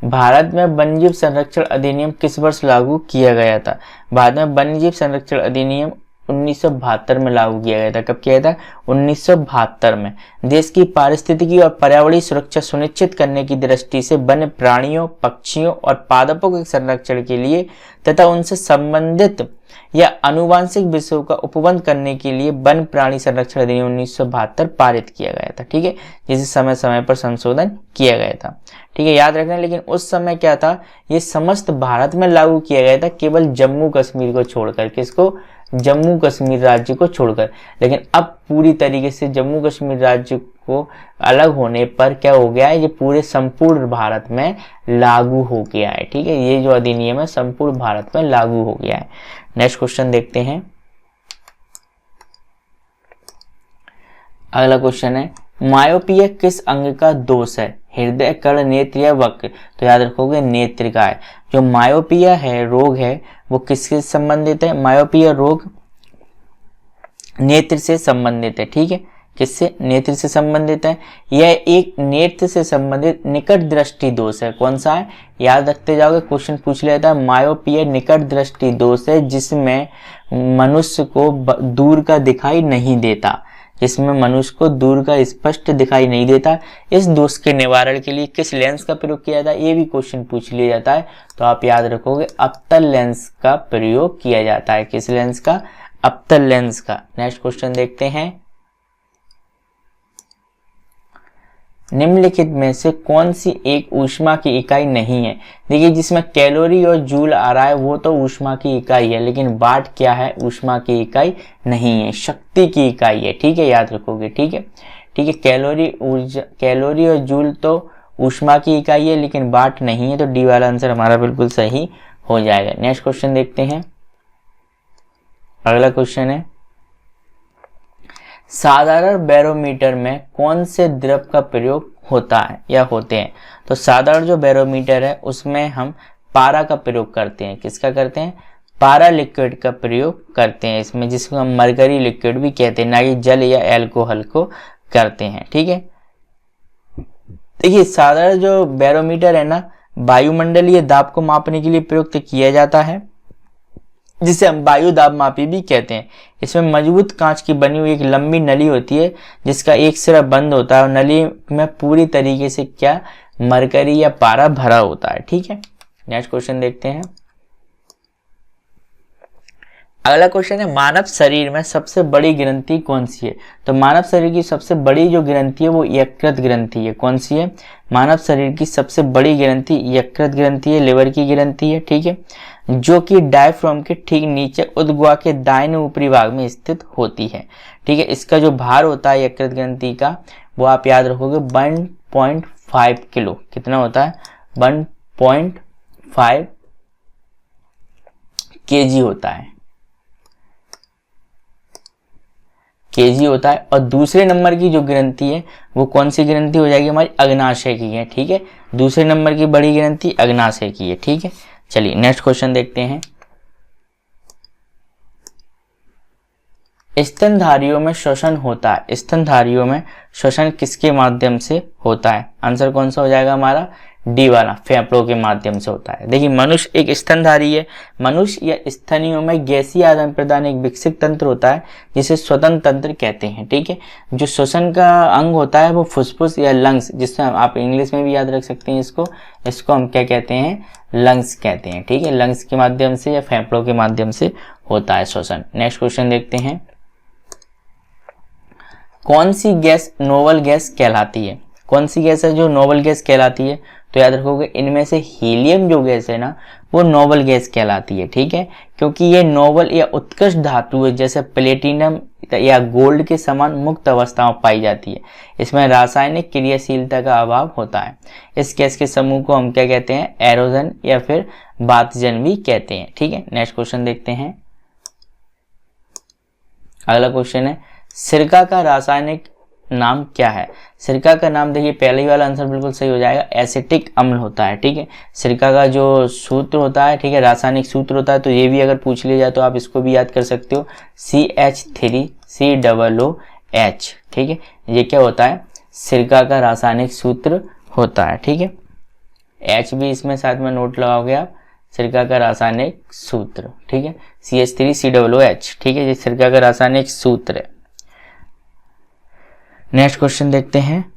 भारत में वन्यजीव संरक्षण अधिनियम किस वर्ष लागू किया गया था? भारत में वन्यजीव संरक्षण अधिनियम 1972 में लागू किया गया था। कब किया गया था? 1972 में। देश की पारिस्थितिकी और पर्यावरणीय सुरक्षा सुनिश्चित करने की दृष्टि से वन्य प्राणियों, पक्षियों और पादपों के संरक्षण के लिए तथा उनसे संबंधित या अनुवांशिक विषयों का उपबंध करने के लिए वन प्राणी संरक्षण अधिनियम 1972 पारित किया गया था, ठीक है, जिसे समय समय पर संशोधन किया गया था, ठीक है, याद रखना। लेकिन उस समय क्या था, ये समस्त भारत में लागू किया गया था, केवल जम्मू कश्मीर को छोड़कर। किसको? जम्मू कश्मीर राज्य को छोड़कर। लेकिन अब पूरी तरीके से जम्मू कश्मीर राज्य को अलग होने पर क्या हो गया है, ये पूरे संपूर्ण भारत में लागू हो गया है, ठीक है, ये जो अधिनियम है संपूर्ण भारत में लागू हो गया है। नेक्स्ट क्वेश्चन देखते हैं, अगला क्वेश्चन है, मायोपिया किस अंग का दोष है? हृदय, कर्ण, नेत्र या वक्र? तो याद रखोगे नेत्र का है। जो मायोपिया है, रोग है, वो किससे संबंधित है? मायोपिया रोग नेत्र से संबंधित है, ठीक है, किससे? नेत्र से संबंधित है। यह एक नेत्र से संबंधित निकट दृष्टि दोष है। कौन सा है? याद रखते जाओगे, क्वेश्चन पूछ लेता है। मायोपिया निकट दृष्टि दोष है, जिसमें मनुष्य को दूर का दिखाई नहीं देता, जिसमें मनुष्य को दूर का स्पष्ट दिखाई नहीं देता। इस दोष के निवारण के लिए किस लेंस का प्रयोग किया जाता है? ये भी क्वेश्चन पूछ लिया जाता है, तो आप याद रखोगे अवतल लेंस का प्रयोग किया जाता है। किस लेंस का? अवतल लेंस का। नेक्स्ट क्वेश्चन देखते हैं, निम्नलिखित में से कौन सी एक ऊष्मा की इकाई नहीं है? देखिए, जिसमें कैलोरी और जूल आ रहा है वो तो ऊष्मा की इकाई है, लेकिन वाट क्या है? ऊष्मा की इकाई नहीं है, शक्ति की इकाई है, ठीक है, याद रखोगे, ठीक है, ठीक है, कैलोरी और जूल तो ऊष्मा की इकाई है, लेकिन वाट नहीं है, तो डी वाला आंसर हमारा बिल्कुल सही हो जाएगा। नेक्स्ट क्वेश्चन देखते हैं, अगला क्वेश्चन है, साधारण बैरोमीटर में कौन से द्रव का प्रयोग होता है या होते हैं? तो साधारण जो बैरोमीटर है उसमें हम पारा का प्रयोग करते हैं। किसका करते हैं? पारा लिक्विड का प्रयोग करते हैं इसमें, जिसको हम मरकरी लिक्विड भी कहते हैं, ना कि जल या एल्कोहल को करते हैं। ठीक है, देखिए साधारण जो बैरोमीटर है ना, वायुमंडलीय दाब को मापने के लिए प्रयुक्त किया जाता है, जिसे हम वायु दाब मापी भी कहते हैं। इसमें मजबूत कांच की बनी हुई एक लंबी नली होती है, जिसका एक सिरा बंद होता है और नली में पूरी तरीके से क्या, मरकरी या पारा भरा होता है। ठीक है, नेक्स्ट क्वेश्चन देखते हैं। अगला क्वेश्चन है, मानव शरीर में सबसे बड़ी ग्रंथि कौन सी है? तो मानव शरीर की सबसे बड़ी जो ग्रंथि है वो यकृत ग्रंथि है। कौन सी है? मानव शरीर की सबसे बड़ी ग्रंथि यकृत ग्रंथि है, लिवर की ग्रंथि है। ठीक है, जो कि डायफ्राम के ठीक नीचे उद्गुआ के दाहिने ऊपरी भाग में स्थित होती है। ठीक है, इसका जो भार होता है यकृत ग्रंथि का, वो आप याद रखोगे 1.5 किलो। कितना होता है? 1.5 केजी होता है, केजी होता है। और दूसरे नंबर की जो ग्रंथि है वो कौन सी ग्रंथि हो जाएगी? हमारी अग्नाशय की है। ठीक है, दूसरे नंबर की बड़ी ग्रंथि अग्नाशय की है। ठीक है, चलिए नेक्स्ट क्वेश्चन देखते हैं। स्तनधारियों में श्वसन होता है, स्तनधारियों में श्वसन किसके माध्यम से होता है? आंसर कौन सा हो जाएगा हमारा? डी वाला, फेफड़ों के माध्यम से होता है। देखिए मनुष्य एक स्तनधारी है। मनुष्य या स्तनियों में गैसीय आदान प्रदान एक विकसित तंत्र होता है, जिसे श्वसन तंत्र कहते हैं। ठीक है, जो श्वसन का अंग होता है वो फुसफुस या लंग्स, जिससे आप इंग्लिश में भी याद रख सकते हैं इसको हम क्या कहते हैं? लंग्स कहते हैं। ठीक है, लंग्स के माध्यम से या फेफड़ों के माध्यम से होता है श्वसन। नेक्स्ट क्वेश्चन देखते हैं, कौन सी गैस नोबल गैस कहलाती है? कौन सी गैस है जो नोबल गैस कहलाती है? तो याद रखोगे इनमें से हीलियम जो गैस है ना, वो नोबल गैस कहलाती है। ठीक है, क्योंकि ये नोबल या उत्कृष्ट धातु है, जैसे प्लेटिनम या गोल्ड के समान मुक्त अवस्था में पाई जाती है। इसमें रासायनिक क्रियाशीलता का अभाव होता है। इस गैस के समूह को हम क्या कहते हैं? एरोजन या फिर बातजन भी कहते हैं। ठीक है, नेक्स्ट क्वेश्चन देखते हैं। अगला क्वेश्चन है, सिरका का रासायनिक नाम क्या है? सिरका का नाम देखिए पहले वाला आंसर बिल्कुल सही हो जाएगा, एसिटिक अम्ल होता है। ठीक है, सिरका का जो सूत्र होता है, ठीक है, रासायनिक सूत्र होता है, तो ये भी अगर पूछ लिया जाए तो आप इसको भी याद कर सकते हो, CH3COOH। ठीक है, ये क्या होता है? सिरका का रासायनिक सूत्र होता है। ठीक है, H भी इसमें साथ में नोट लगाओगे आप, सिरका का रासायनिक सूत्र। ठीक है, CH3COOH। ठीक है, ये सिरका का रासायनिक सूत्र है। नेक्स्ट क्वेश्चन देखते हैं।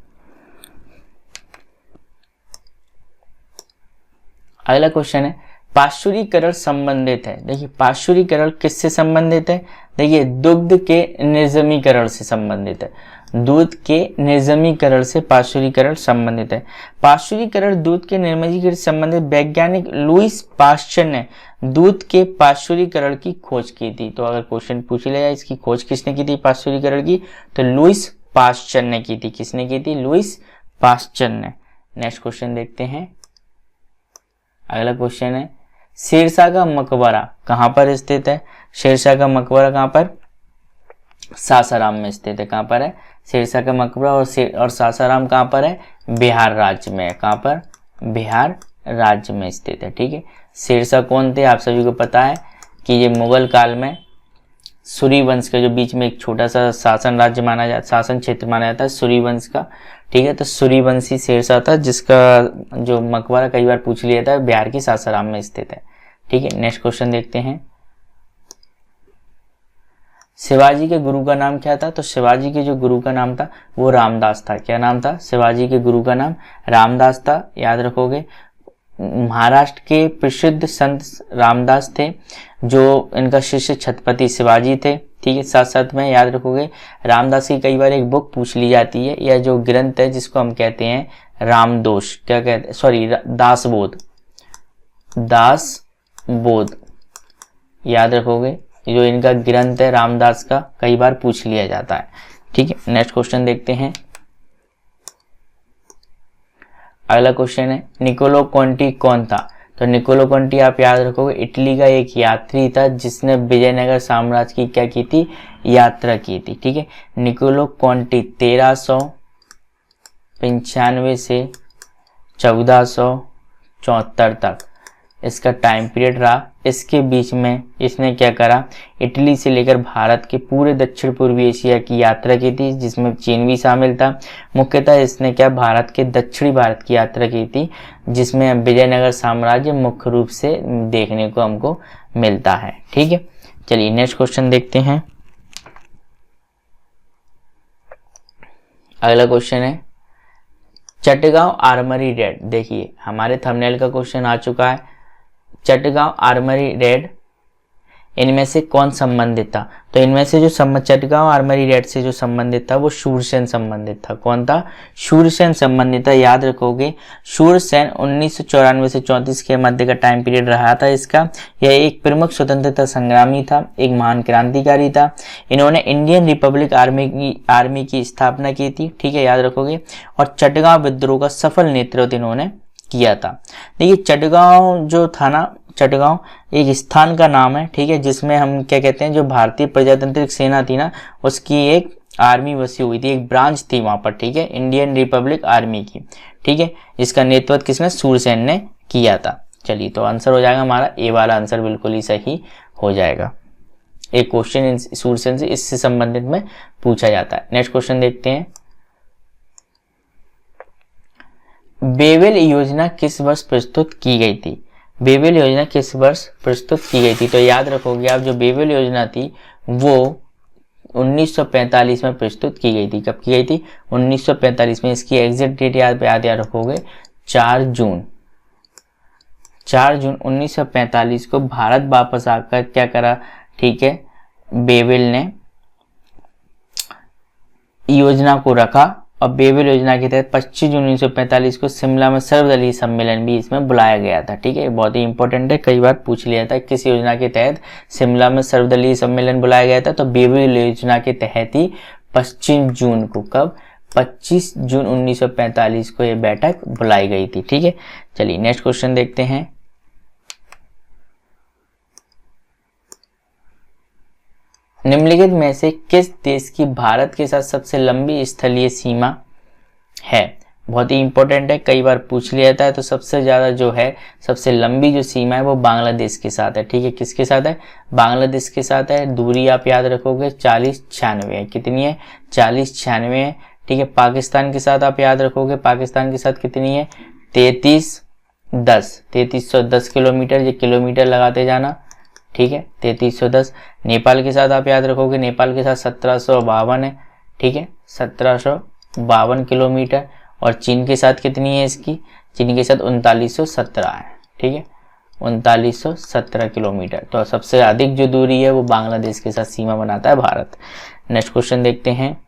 अगला क्वेश्चन है, पाश्चुरीकरण संबंधित है। देखिए पाश्चुरीकरण किससे संबंधित है? देखिए दुग्ध के निर्जमीकरण से संबंधित है। दूध के निर्जमीकरण से पाश्चुरीकरण संबंधित है। पाश्चुरीकरण दूध के निर्जमीकरण से संबंधित वैज्ञानिक लुईस पाश्चर ने दूध के पाश्चुरीकरण की खोज की थी। तो अगर क्वेश्चन पूछ लिया जाए इसकी खोज किसने की थी पाश्चुरीकरण की, तो लुईस पाश्चर ने की थी। किसने की थी? लुईस पाश्चर ने। नेक्स्ट क्वेश्चन देखते हैं। अगला क्वेश्चन है, शेरशाह का मकबरा कहां पर स्थित है? शेरशाह का मकबरा कहां पर? सासाराम में स्थित है। कहां पर है? शेरशाह का मकबरा और सासाराम कहां पर है? बिहार राज्य में है। कहां पर? बिहार राज्य में स्थित है। ठीक है, शेरशाह कौन थे? आप सभी को पता है कि ये मुगल काल में सूर्यवंश का जो बीच में एक छोटा सा शासन राज्य माना जाता, शासन क्षेत्र माना जाता है सूर्यवंश का। ठीक है, तो सूर्यवंशी शेरशाह था, जिसका जो मकबरा कई बार पूछ लिया था, बिहार की सासाराम में स्थित है। ठीक है, नेक्स्ट क्वेश्चन देखते हैं। शिवाजी के गुरु का नाम क्या था? तो शिवाजी के जो गुरु का नाम था वो रामदास था। क्या नाम था? शिवाजी के गुरु का नाम रामदास था। याद रखोगे, महाराष्ट्र के प्रसिद्ध संत रामदास थे, जो इनका शिष्य छत्रपति शिवाजी थे। ठीक है, साथ साथ में याद रखोगे रामदास की कई बार एक बुक पूछ ली जाती है, या जो ग्रंथ है जिसको हम कहते हैं रामदोष, क्या कहते हैं, सॉरी दासबोध। दासबोध याद रखोगे, जो इनका ग्रंथ है रामदास का, कई बार पूछ लिया जाता है। ठीक है, नेक्स्ट क्वेश्चन देखते हैं। अगला क्वेश्चन है, निकोलो कॉन्टी कौन था? तो निकोलो कॉन्टी आप याद रखोगे इटली का एक यात्री था जिसने विजयनगर साम्राज्य की क्या की थी, यात्रा की थी। ठीक है, निकोलो कॉन्टी 1395 से 1474 तक इसका टाइम पीरियड रहा। इसके बीच में इसने क्या करा, इटली से लेकर भारत के पूरे दक्षिण पूर्वी एशिया की यात्रा की थी, जिसमें चीन भी शामिल था। मुख्यतः इसने क्या, भारत के दक्षिणी भारत की यात्रा की थी, जिसमें विजयनगर साम्राज्य मुख्य रूप से देखने को हमको मिलता है। ठीक है, चलिए नेक्स्ट क्वेश्चन देखते हैं। अगला क्वेश्चन है चटगांव आर्मरी रेड। देखिए हमारे थंबनेल का क्वेश्चन आ चुका है, चटगांव आर्मरी रेड इनमें से कौन संबंधित था? तो इनमें से जो चटगांव आर्मरी रेड से जो संबंधित था वो शूरसेन संबंधित था। कौन था? शूरसेन संबंधित था। याद रखोगे शूरसेन 1994 से 34 के मध्य का टाइम पीरियड रहा था इसका। यह एक प्रमुख स्वतंत्रता संग्रामी था, एक महान क्रांतिकारी था। इन्होंने इंडियन रिपब्लिक आर्मी की स्थापना की थी। ठीक है, याद रखोगे। और चटगांव विद्रोह का सफल नेतृत्व इन्होंने किया था। देखिए चटगांव जो था ना, चटगांव एक स्थान का नाम है। ठीक है, जिसमें हम क्या कहते हैं, जो भारतीय प्रजातांत्रिक सेना थी ना, उसकी एक आर्मी बसी हुई थी, एक ब्रांच थी वहां पर। ठीक है, इंडियन रिपब्लिक आर्मी की। ठीक है, इसका नेतृत्व किसने? शूरसेन ने किया था। चलिए तो आंसर हो जाएगा हमारा ए वाला आंसर बिल्कुल ही सही हो जाएगा। एक क्वेश्चन शूरसेन से इससे संबंधित में पूछा जाता है। नेक्स्ट क्वेश्चन देखते हैं। बेवेल योजना किस वर्ष प्रस्तुत की गई थी? बेवेल योजना किस वर्ष प्रस्तुत की गई थी? तो याद रखोगे आप, जो बेवेल योजना थी वो 1945 में प्रस्तुत की गई थी। कब की गई थी? 1945 में। इसकी एग्जैक्ट डेट याद रखोगे 4 जून 1945 को भारत वापस आकर क्या करा, ठीक है, बेवेल ने योजना को रखा। और बेवेल योजना के तहत 25 जून 1945 को शिमला में सर्वदलीय सम्मेलन भी इसमें बुलाया गया था। ठीक है, बहुत ही इंपॉर्टेंट है, कई बार पूछ लिया था किस योजना के तहत शिमला में सर्वदलीय सम्मेलन बुलाया गया था। तो बेवेल योजना के तहत ही 25 जून को, कब? 25 जून 1945 को यह बैठक बुलाई गई थी। ठीक है, चलिए नेक्स्ट क्वेश्चन देखते हैं। निम्नलिखित में से किस देश की भारत के साथ सबसे लंबी स्थलीय सीमा है? बहुत ही इंपॉर्टेंट है, कई बार पूछ लिया जाता है। तो सबसे ज्यादा जो है, सबसे लंबी जो सीमा है वो बांग्लादेश के साथ है। ठीक है, किसके साथ है? बांग्लादेश के साथ है। दूरी आप याद रखोगे 4096 है। कितनी है? 4096 है। ठीक है, पाकिस्तान के साथ आप याद रखोगे, पाकिस्तान के साथ कितनी है? 3310 किलोमीटर। ये किलोमीटर लगाते जाना। ठीक है, 3310। नेपाल के साथ आप याद रखोगे, नेपाल के साथ 1752 है। ठीक है, 1752 किलोमीटर। और चीन के साथ कितनी है इसकी? चीन के साथ 3917 है। ठीक है, 3917 किलोमीटर। तो सबसे अधिक जो दूरी है वो बांग्लादेश के साथ सीमा बनाता है भारत। नेक्स्ट क्वेश्चन देखते हैं।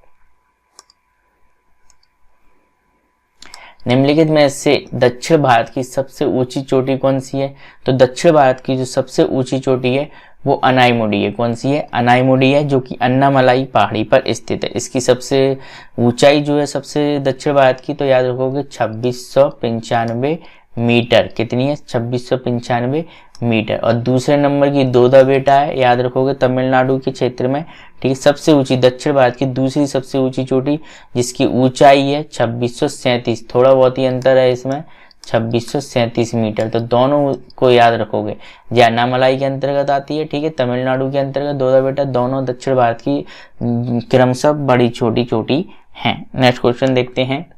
निम्नलिखित में से दक्षिण भारत की सबसे ऊंची चोटी कौन सी है? तो दक्षिण भारत की जो सबसे ऊंची चोटी है वो अनाईमुडी है। कौन सी है? अनाईमुडी है, जो कि अन्नामलाई पहाड़ी पर स्थित है। इसकी सबसे ऊंचाई जो है सबसे दक्षिण भारत की, तो याद रखोगे 2695 मीटर। कितनी है? 2695 मीटर। और दूसरे नंबर की दोदा बेटा है, याद रखोगे तमिलनाडु के क्षेत्र में। ठीक है, सबसे ऊंची दक्षिण भारत की दूसरी सबसे ऊंची चोटी जिसकी ऊंचाई है 2637, थोड़ा बहुत ही अंतर है इसमें, 2637 मीटर। तो दोनों को याद रखोगे, जो अन्नामलाई के अंतर्गत आती है। ठीक है, तमिलनाडु के अंतर्गत दोदा बेटा, दोनों दक्षिण भारत की क्रमशः बड़ी छोटी चोटी हैं। नेक्स्ट क्वेश्चन देखते हैं।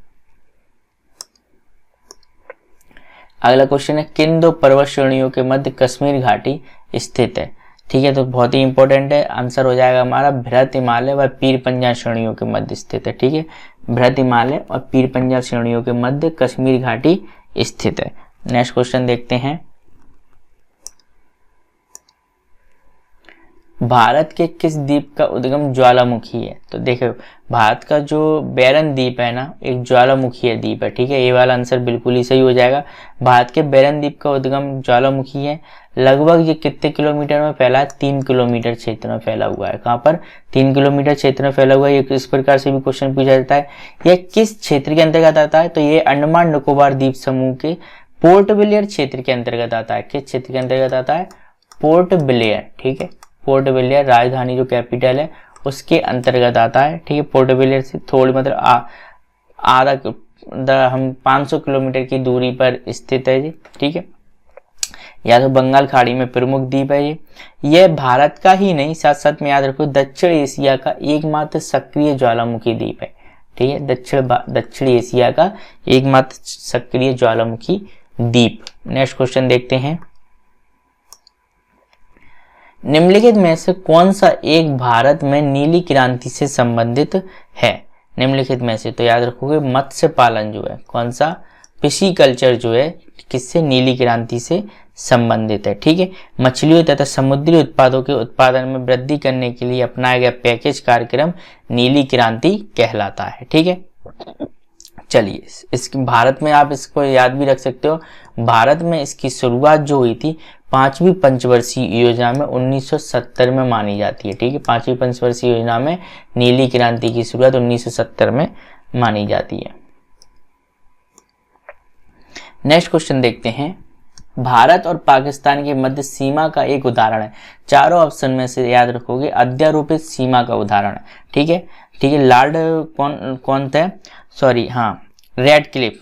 अगला क्वेश्चन है, किन दो पर्वत श्रेणियों के मध्य कश्मीर घाटी स्थित है? ठीक है, तो बहुत ही इंपॉर्टेंट है, आंसर हो जाएगा हमारा बृहत हिमालय व पीर पंजाल श्रेणियों के मध्य स्थित है। ठीक है, बृहत हिमालय और पीर पंजाल श्रेणियों के मध्य कश्मीर घाटी स्थित है। नेक्स्ट क्वेश्चन देखते हैं। भारत के किस द्वीप का उद्गम ज्वालामुखी है? तो देखो, भारत का जो बैरन द्वीप है ना, एक ज्वालामुखी द्वीप है। ठीक है, ये वाला आंसर बिल्कुल ही सही हो जाएगा। भारत के बैरन द्वीप का उद्गम ज्वालामुखी है। लगभग ये कितने किलोमीटर में फैला है? 3 किलोमीटर क्षेत्र में फैला हुआ है। कहाँ पर? 3 किलोमीटर क्षेत्र में फैला हुआ है। इस प्रकार से भी क्वेश्चन पूछा जाता है। यह किस क्षेत्र के अंतर्गत आता है? तो ये अंडमान निकोबार द्वीप समूह के पोर्ट ब्लेयर क्षेत्र के अंतर्गत आता है। किस क्षेत्र के अंतर्गत आता है? पोर्ट ब्लेयर, ठीक है। पोर्ट ब्लेयर राजधानी जो कैपिटल है उसके अंतर्गत आता है, ठीक है। पोर्ट ब्लेयर से थोड़ी मतलब हम 500 किलोमीटर की दूरी पर स्थित है जी, ठीक है। या तो बंगाल खाड़ी में प्रमुख द्वीप है ये। यह भारत का ही नहीं, साथ साथ में याद रखो दक्षिण एशिया का एकमात्र सक्रिय ज्वालामुखी द्वीप है, ठीक है। दक्षिण एशिया का एकमात्र सक्रिय ज्वालामुखी द्वीप। नेक्स्ट क्वेश्चन देखते हैं, निम्नलिखित में से कौन सा एक भारत में नीली क्रांति से संबंधित है? निम्नलिखित में से तो याद रखोगे मत्स्य पालन जो है, कौन सा? फिशिकल्चर जो है किससे? नीली क्रांति से संबंधित है, ठीक है। मछलियों तथा समुद्री उत्पादों के उत्पादन में वृद्धि करने के लिए अपनाया गया पैकेज कार्यक्रम नीली क्रांति कहलाता है, ठीक है। चलिए, इस भारत में आप इसको याद भी रख सकते हो, भारत में इसकी शुरुआत जो हुई थी 5वीं पंचवर्षीय योजना में 1970 में मानी जाती है, ठीक है। 5वीं पंचवर्षीय योजना में नीली क्रांति की शुरुआत 1970 में मानी जाती है। नेक्स्ट क्वेश्चन देखते हैं, भारत और पाकिस्तान के मध्य सीमा का एक उदाहरण है। चारों ऑप्शन में से याद रखोगे अध्यारोपित सीमा का उदाहरण है, ठीक है, ठीक है। लॉर्ड कौन थे? सॉरी, हाँ, रेडक्लिफ,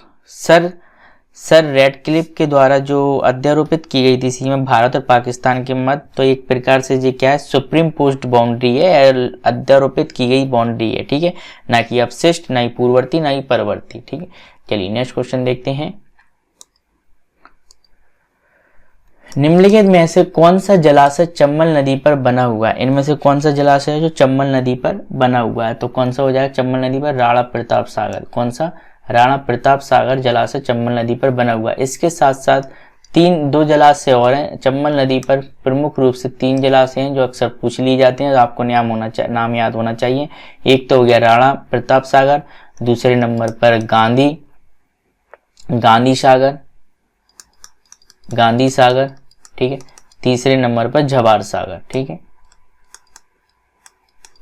सर रेडक्लिफ के द्वारा जो अध्यारोपित की गई थी सीमा भारत और पाकिस्तान के मध्य, तो एक प्रकार से ये क्या है? सुप्रीम पोस्ट बाउंड्री है, अध्यारोपित की गई बाउंड्री है, ठीक है। ना कि अपशिष्ट, ना ही पूर्ववर्ती, ना ही परवर्ती, ठीक है। चलिए नेक्स्ट क्वेश्चन देखते हैं, निम्नलिखित में से कौन सा जलाशय चंबल नदी पर बना हुआ है? इनमें से कौन सा जलाशय है जो चंबल नदी पर बना हुआ है? तो कौन सा हो जाएगा चंबल नदी पर? राणा प्रताप सागर। कौन सा? राणा प्रताप सागर जलाशय चंबल नदी पर बना हुआ है। इसके साथ साथ दो जलाशय और हैं चंबल नदी पर, प्रमुख रूप से 3 जलाशय हैं जो अक्सर पूछ लिए जाते हैं, तो आपको नाम याद होना चाहिए। एक तो हो गया राणा प्रताप सागर, दूसरे नंबर पर गांधी सागर, ठीक है। तीसरे नंबर पर जवाहर सागर, ठीक है,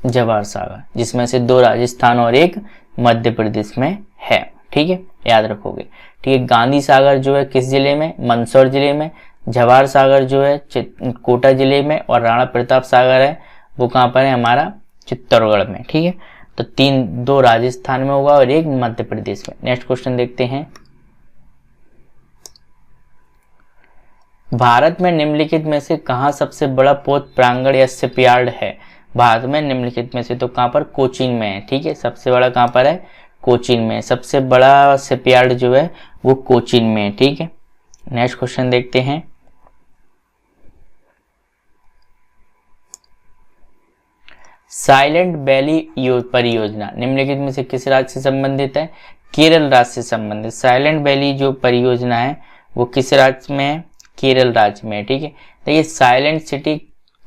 जवाहर सागर, जिसमें से 2 राजस्थान और 1 मध्य प्रदेश में है, ठीक है, याद रखोगे, ठीक है। गांधी सागर जो है किस जिले में? मंदसौर जिले में। जवाहर सागर जो है कोटा जिले में, और राणा प्रताप सागर है वो कहाँ पर है? हमारा चित्तौड़गढ़ में, ठीक है। तो 2 राजस्थान में होगा और 1 मध्य प्रदेश में। नेक्स्ट क्वेश्चन देखते हैं, भारत में निम्नलिखित में से कहाँ सबसे बड़ा पोत प्रांगण या शिपयार्ड है? भारत में निम्नलिखित में से तो कहाँ पर? कोचीन में है, ठीक है। सबसे बड़ा कहाँ पर है? कोचीन में। सबसे बड़ा शिपयार्ड जो है वो कोचीन में है, ठीक है। नेक्स्ट क्वेश्चन देखते हैं, साइलेंट वैली परियोजना निम्नलिखित में से किस राज्य से संबंधित है? केरल राज्य से संबंधित। साइलेंट वैली जो परियोजना है वो किस राज्य में है? केरल राज्य में, ठीक है। देखिए, साइलेंट सिटी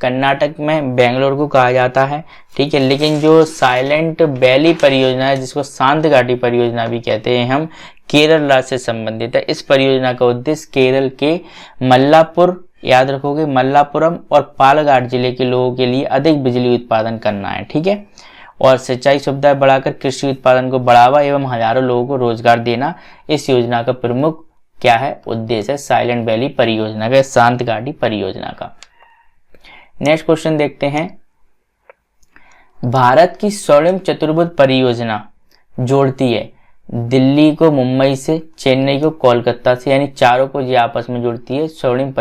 कर्नाटक में बेंगलोर को कहा जाता है, ठीक है। लेकिन जो साइलेंट वैली परियोजना है, जिसको शांत घाटी परियोजना भी कहते हैं हम, केरल राज्य से संबंधित है। इस परियोजना का उद्देश्य केरल के मल्लापुर, याद रखोगे, मल्लापुरम और पालघाट जिले के लोगों के लिए अधिक बिजली उत्पादन करना है, ठीक है, और सिंचाई सुविधाएं बढ़ाकर कृषि उत्पादन को बढ़ावा एवं हजारों लोगों को रोजगार देना इस योजना का प्रमुख क्या है? उद्देश्य है साइलेंट वैली परियोजना का, शांत घाटी परियोजना का। नेक्स्ट क्वेश्चन देखते हैं, भारत की स्वर्णिम चतुर्भुज परियोजना जोड़ती है दिल्ली को मुंबई से, चेन्नई को कोलकाता से, यानी चारों को ये आपस में जोड़ती है स्वर्णिम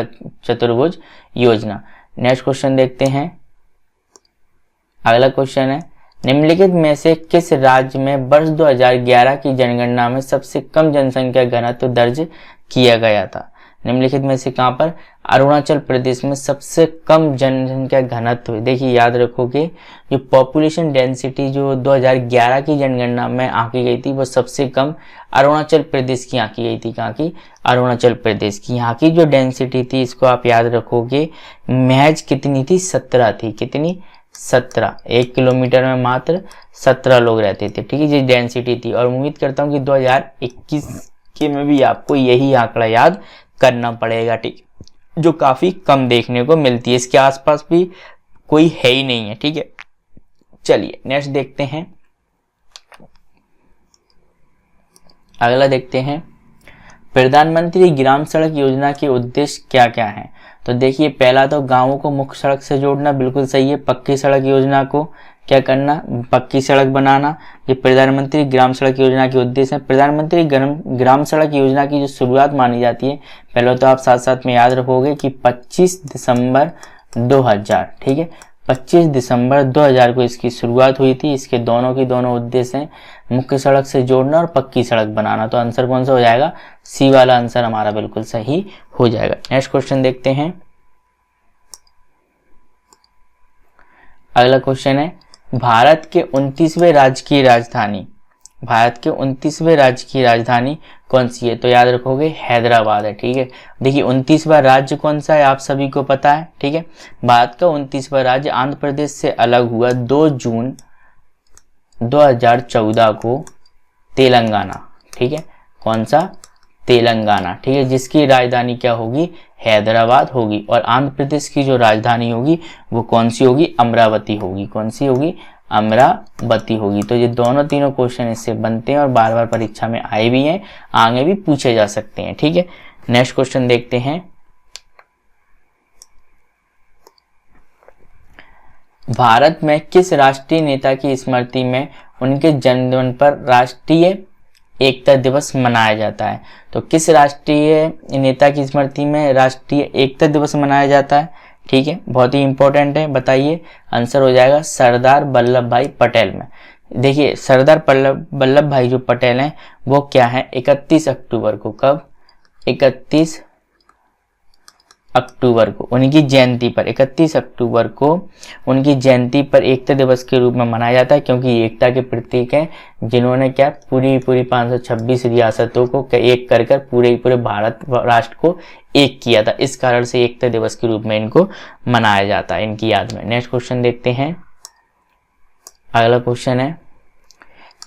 चतुर्भुज योजना। नेक्स्ट क्वेश्चन देखते हैं, अगला क्वेश्चन है, निम्नलिखित में से किस राज्य में वर्ष 2011 की जनगणना में सबसे कम जनसंख्या घनत्व दर्ज किया गया था? निम्नलिखित में से कहां पर? अरुणाचल प्रदेश में सबसे कम जनसंख्या घनत्व। देखिए, याद रखोगे, जो पॉपुलेशन डेंसिटी जो 2011 की जनगणना में आंकी गई थी वो सबसे कम अरुणाचल प्रदेश की आंकी गई थी। कहाँ की? अरुणाचल प्रदेश की। यहाँ की जो डेंसिटी थी, इसको आप याद रखोगे, महज कितनी थी? 17 थी। कितनी? 17। 1 किलोमीटर में मात्र 17 लोग रहते थे, ठीक है, ये डेंसिटी थी। और उम्मीद करता हूँ कि 2021 के में भी आपको यही आंकड़ा याद करना पड़ेगा, ठीक, जो काफी कम देखने को मिलती है। इसके आसपास भी कोई है ही नहीं है, ठीक है। चलिए नेक्स्ट देखते हैं, अगला देखते हैं, प्रधानमंत्री ग्राम सड़क योजना के उद्देश्य क्या क्या हैं? तो देखिए, पहला तो गांवों को मुख्य सड़क से जोड़ना, बिल्कुल सही है। पक्की सड़क योजना को क्या करना? पक्की सड़क बनाना। ये प्रधानमंत्री ग्राम सड़क योजना के उद्देश्य है। प्रधानमंत्री ग्राम सड़क योजना की जो शुरुआत मानी जाती है, पहले तो आप साथ साथ में याद रखोगे कि 25 दिसंबर 2000, ठीक है, 25 दिसंबर 2000 को इसकी शुरुआत हुई थी। इसके दोनों उद्देश्य हैं मुख्य सड़क से जोड़ना और पक्की सड़क बनाना। तो आंसर कौन सा हो जाएगा? सी वाला आंसर हमारा बिल्कुल सही हो जाएगा। नेक्स्ट क्वेश्चन देखते हैं। अगला क्वेश्चन है, भारत के 29वें राज्य की राजधानी, भारत के 29वें राज्य की राजधानी कौन सी है? तो याद रखोगे हैदराबाद है, ठीक है। देखिए 29वां राज्य कौन सा है आप सभी को पता है, ठीक है। भारत का 29वां राज्य आंध्र प्रदेश से अलग हुआ 2 जून 2014 को तेलंगाना, ठीक है। कौन सा? तेलंगाना, ठीक है, जिसकी राजधानी क्या होगी? हैदराबाद होगी। और आंध्र प्रदेश की जो राजधानी होगी वो कौन सी होगी? अमरावती होगी। कौन सी होगी? अमरावती होगी। तो ये तीनों क्वेश्चन इससे बनते हैं और बार बार परीक्षा में आए भी हैं, आगे भी पूछे जा सकते हैं, ठीक है। नेक्स्ट क्वेश्चन देखते हैं। भारत में किस राष्ट्रीय नेता की स्मृति में उनके जन्मदिन पर राष्ट्रीय एकता दिवस मनाया जाता है? तो किस राष्ट्रीय नेता की स्मृति में राष्ट्रीय एकता दिवस मनाया जाता है? ठीक है, बहुत ही इंपॉर्टेंट है, बताइए। आंसर हो जाएगा सरदार वल्लभ भाई पटेल में। देखिए सरदार वल्लभ भाई जो पटेल हैं वो क्या है? 31 अक्टूबर को, कब? 31 अक्टूबर को उनकी जयंती पर, 31 अक्टूबर को उनकी जयंती पर एकता दिवस के रूप में मनाया जाता है, क्योंकि एकता के प्रतीक हैं, जिन्होंने क्या पूरी 526 रियासतों को एक कर पूरे भारत राष्ट्र को एक किया था। इस कारण से एकता दिवस के रूप में इनको मनाया जाता है, इनकी याद में। नेक्स्ट क्वेश्चन देखते हैं। अगला क्वेश्चन है,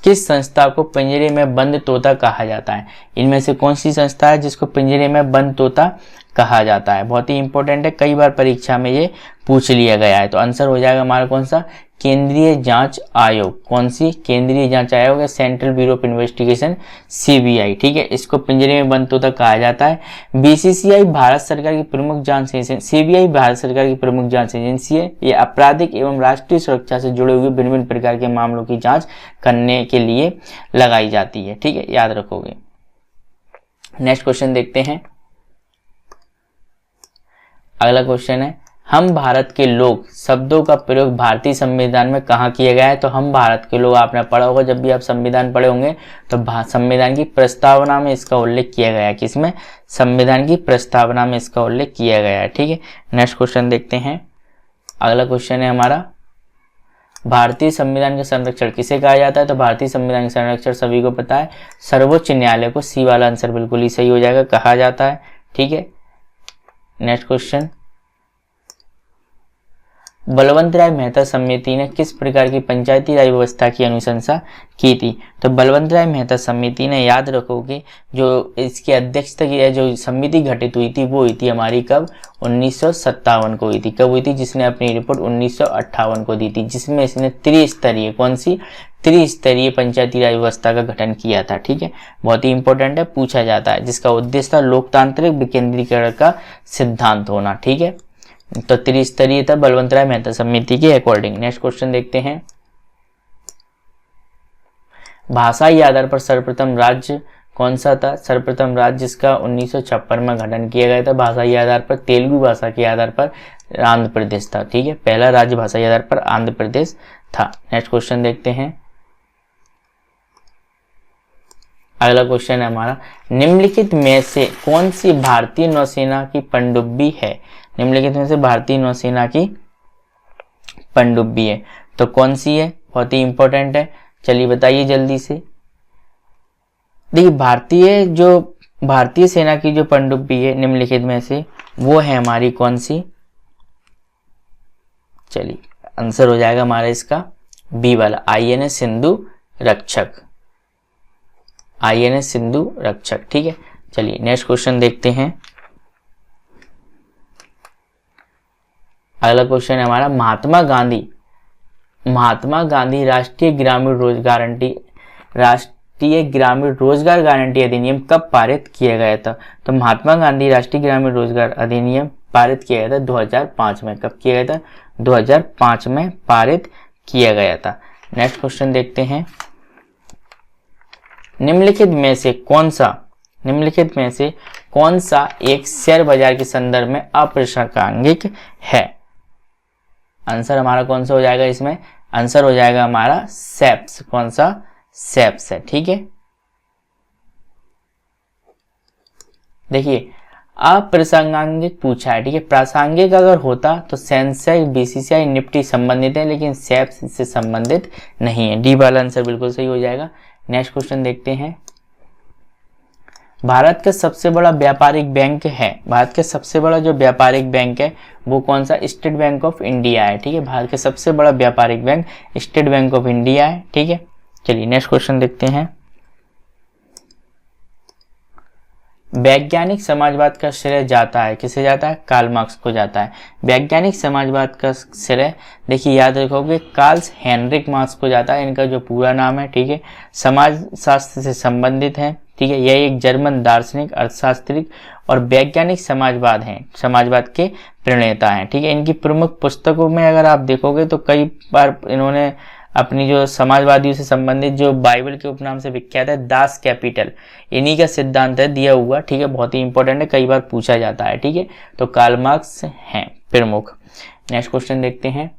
किस संस्था को पिंजरे में बंद तोता कहा जाता है? इनमें से कौन सी संस्था है जिसको पिंजरे में बंद तोता कहा जाता है? बहुत ही इंपॉर्टेंट है, कई बार परीक्षा में ये पूछ लिया गया है। तो आंसर हो जाएगा हमारा कौन सा? केंद्रीय जांच आयोग। कौन सी? केंद्रीय जांच आयोग है, central bureau of investigation, CBI, ठीक है। इसको पिंजरे में बंद तोता कहा जाता है। बीसीसीआई भारत सरकार की प्रमुख जांच एजेंसी, सीबीआई भारत सरकार की प्रमुख जांच एजेंसी है। ये आपराधिक एवं राष्ट्रीय सुरक्षा से जुड़े हुए भिन्न भिन्न प्रकार के मामलों की जांच करने के लिए लगाई जाती है, ठीक है, याद रखोगे। नेक्स्ट क्वेश्चन देखते हैं। अगला क्वेश्चन है, हम भारत के लोग शब्दों का प्रयोग भारतीय संविधान में कहाँ किया गया है? तो हम भारत के लोग आपने पढ़ा होगा, जब भी आप संविधान पढ़े होंगे तो संविधान की प्रस्तावना में इसका उल्लेख किया गया है। किसमें? संविधान की प्रस्तावना में इसका उल्लेख किया गया है, ठीक है। नेक्स्ट क्वेश्चन देखते हैं। अगला क्वेश्चन है हमारा, भारतीय संविधान का संरक्षण किसे कहा जाता है? तो भारतीय संविधान का संरक्षण सभी को पता है, सर्वोच्च न्यायालय को। सी वाला आंसर बिल्कुल ही सही हो जाएगा, कहा जाता है, ठीक है। नेक्स्ट क्वेश्चन, बलवंत राय मेहता समिति ने किस प्रकार की पंचायती राज व्यवस्था की अनुशंसा की थी? तो बलवंत राय मेहता समिति ने, याद रखोगे, जो इसकी अध्यक्षता की जो समिति गठित हुई थी वो हुई थी हमारी कब? 1957 को हुई थी। कब हुई थी? जिसने अपनी रिपोर्ट 1958 को दी थी, जिसमें इसने त्रिस्तरीय, कौन सी? त्रिस्तरीय पंचायती राज व्यवस्था का गठन किया था, ठीक है। बहुत ही इंपॉर्टेंट है, पूछा जाता है, जिसका उद्देश्य था लोकतांत्रिक विकेंद्रीकरण का सिद्धांत होना, ठीक है। तो त्रिस्तरीय था बलवंत राय मेहता समिति के अकॉर्डिंग। नेक्स्ट क्वेश्चन देखते हैं। भाषाई आधार पर सर्वप्रथम राज्य कौन सा था? सर्वप्रथम राज्य जिसका 1956 में गठन किया गया था भाषाई आधार पर, तेलुगु भाषा के आधार पर आंध्र प्रदेश था, ठीक है। पहला राज्य भाषाई आधार पर आंध्र प्रदेश था। नेक्स्ट क्वेश्चन देखते हैं। अगला क्वेश्चन है हमारा, निम्नलिखित में से कौन सी भारतीय नौसेना की पनडुब्बी है? निम्नलिखित में से भारतीय नौसेना की पनडुब्बी है, तो कौन सी है? बहुत ही इंपॉर्टेंट है, चलिए बताइए जल्दी से। देखिए भारतीय सेना की जो पनडुब्बी है निम्नलिखित में से, वो है हमारी कौन सी? चलिए आंसर हो जाएगा हमारा इसका बी वाला, INS सिंधु रक्षक, INS सिंधु रक्षक, ठीक है। चलिए नेक्स्ट क्वेश्चन देखते हैं। अगला क्वेश्चन है हमारा, महात्मा गांधी राष्ट्रीय ग्रामीण राष्ट्रीय ग्रामीण रोजगार गारंटी अधिनियम कब पारित किया गया था? तो महात्मा गांधी राष्ट्रीय ग्रामीण रोजगार अधिनियम पारित किया गया था 2005 में। कब किया गया था? 2005 में पारित किया गया था। नेक्स्ट क्वेश्चन देखते हैं, निम्नलिखित में से कौन सा एक शेयर बाजार के संदर्भ में अप्रासंगिक है? आंसर हमारा कौन सा हो जाएगा इसमें? आंसर हो जाएगा हमारा सेप्स। कौन सा? सेप्स है। ठीक है, देखिए अप्रासंगिक पूछा है। ठीक है, प्रासंगिक अगर होता तो सेंसेक्स, बीसीसीआई, निफ्टी संबंधित है, लेकिन सेप्स इससे संबंधित नहीं है। डी वाला आंसर बिल्कुल सही हो जाएगा। नेक्स्ट क्वेश्चन देखते हैं, भारत का सबसे बड़ा व्यापारिक बैंक है, भारत का सबसे बड़ा जो व्यापारिक बैंक है वो कौन सा? स्टेट बैंक ऑफ इंडिया है। ठीक है, भारत का सबसे बड़ा व्यापारिक bank state bank of India है। ठीक है, चलिए नेक्स्ट क्वेश्चन देखते हैं, वैज्ञानिक समाजवाद का श्रेय जाता है, किसे जाता है? कार्ल मार्क्स को जाता है। वैज्ञानिक समाजवाद का श्रेय देखिए याद रखोगे कार्ल हेनरिक मार्क्स को जाता है, इनका जो पूरा नाम है। ठीक है, समाज शास्त्र से संबंधित है। ठीक है, यह एक जर्मन दार्शनिक, अर्थशास्त्री और वैज्ञानिक समाजवाद हैं, समाजवाद के प्रणेता हैं। ठीक है, इनकी प्रमुख पुस्तकों में अगर आप देखोगे तो कई बार इन्होंने अपनी जो समाजवादियों से संबंधित जो बाइबल के उपनाम से विख्यात है दास कैपिटल, इन्हीं का सिद्धांत है दिया हुआ। ठीक है, बहुत ही इंपॉर्टेंट है, कई बार पूछा जाता है। ठीक है, तो कार्ल मार्क्स हैं प्रमुख। नेक्स्ट क्वेश्चन देखते हैं,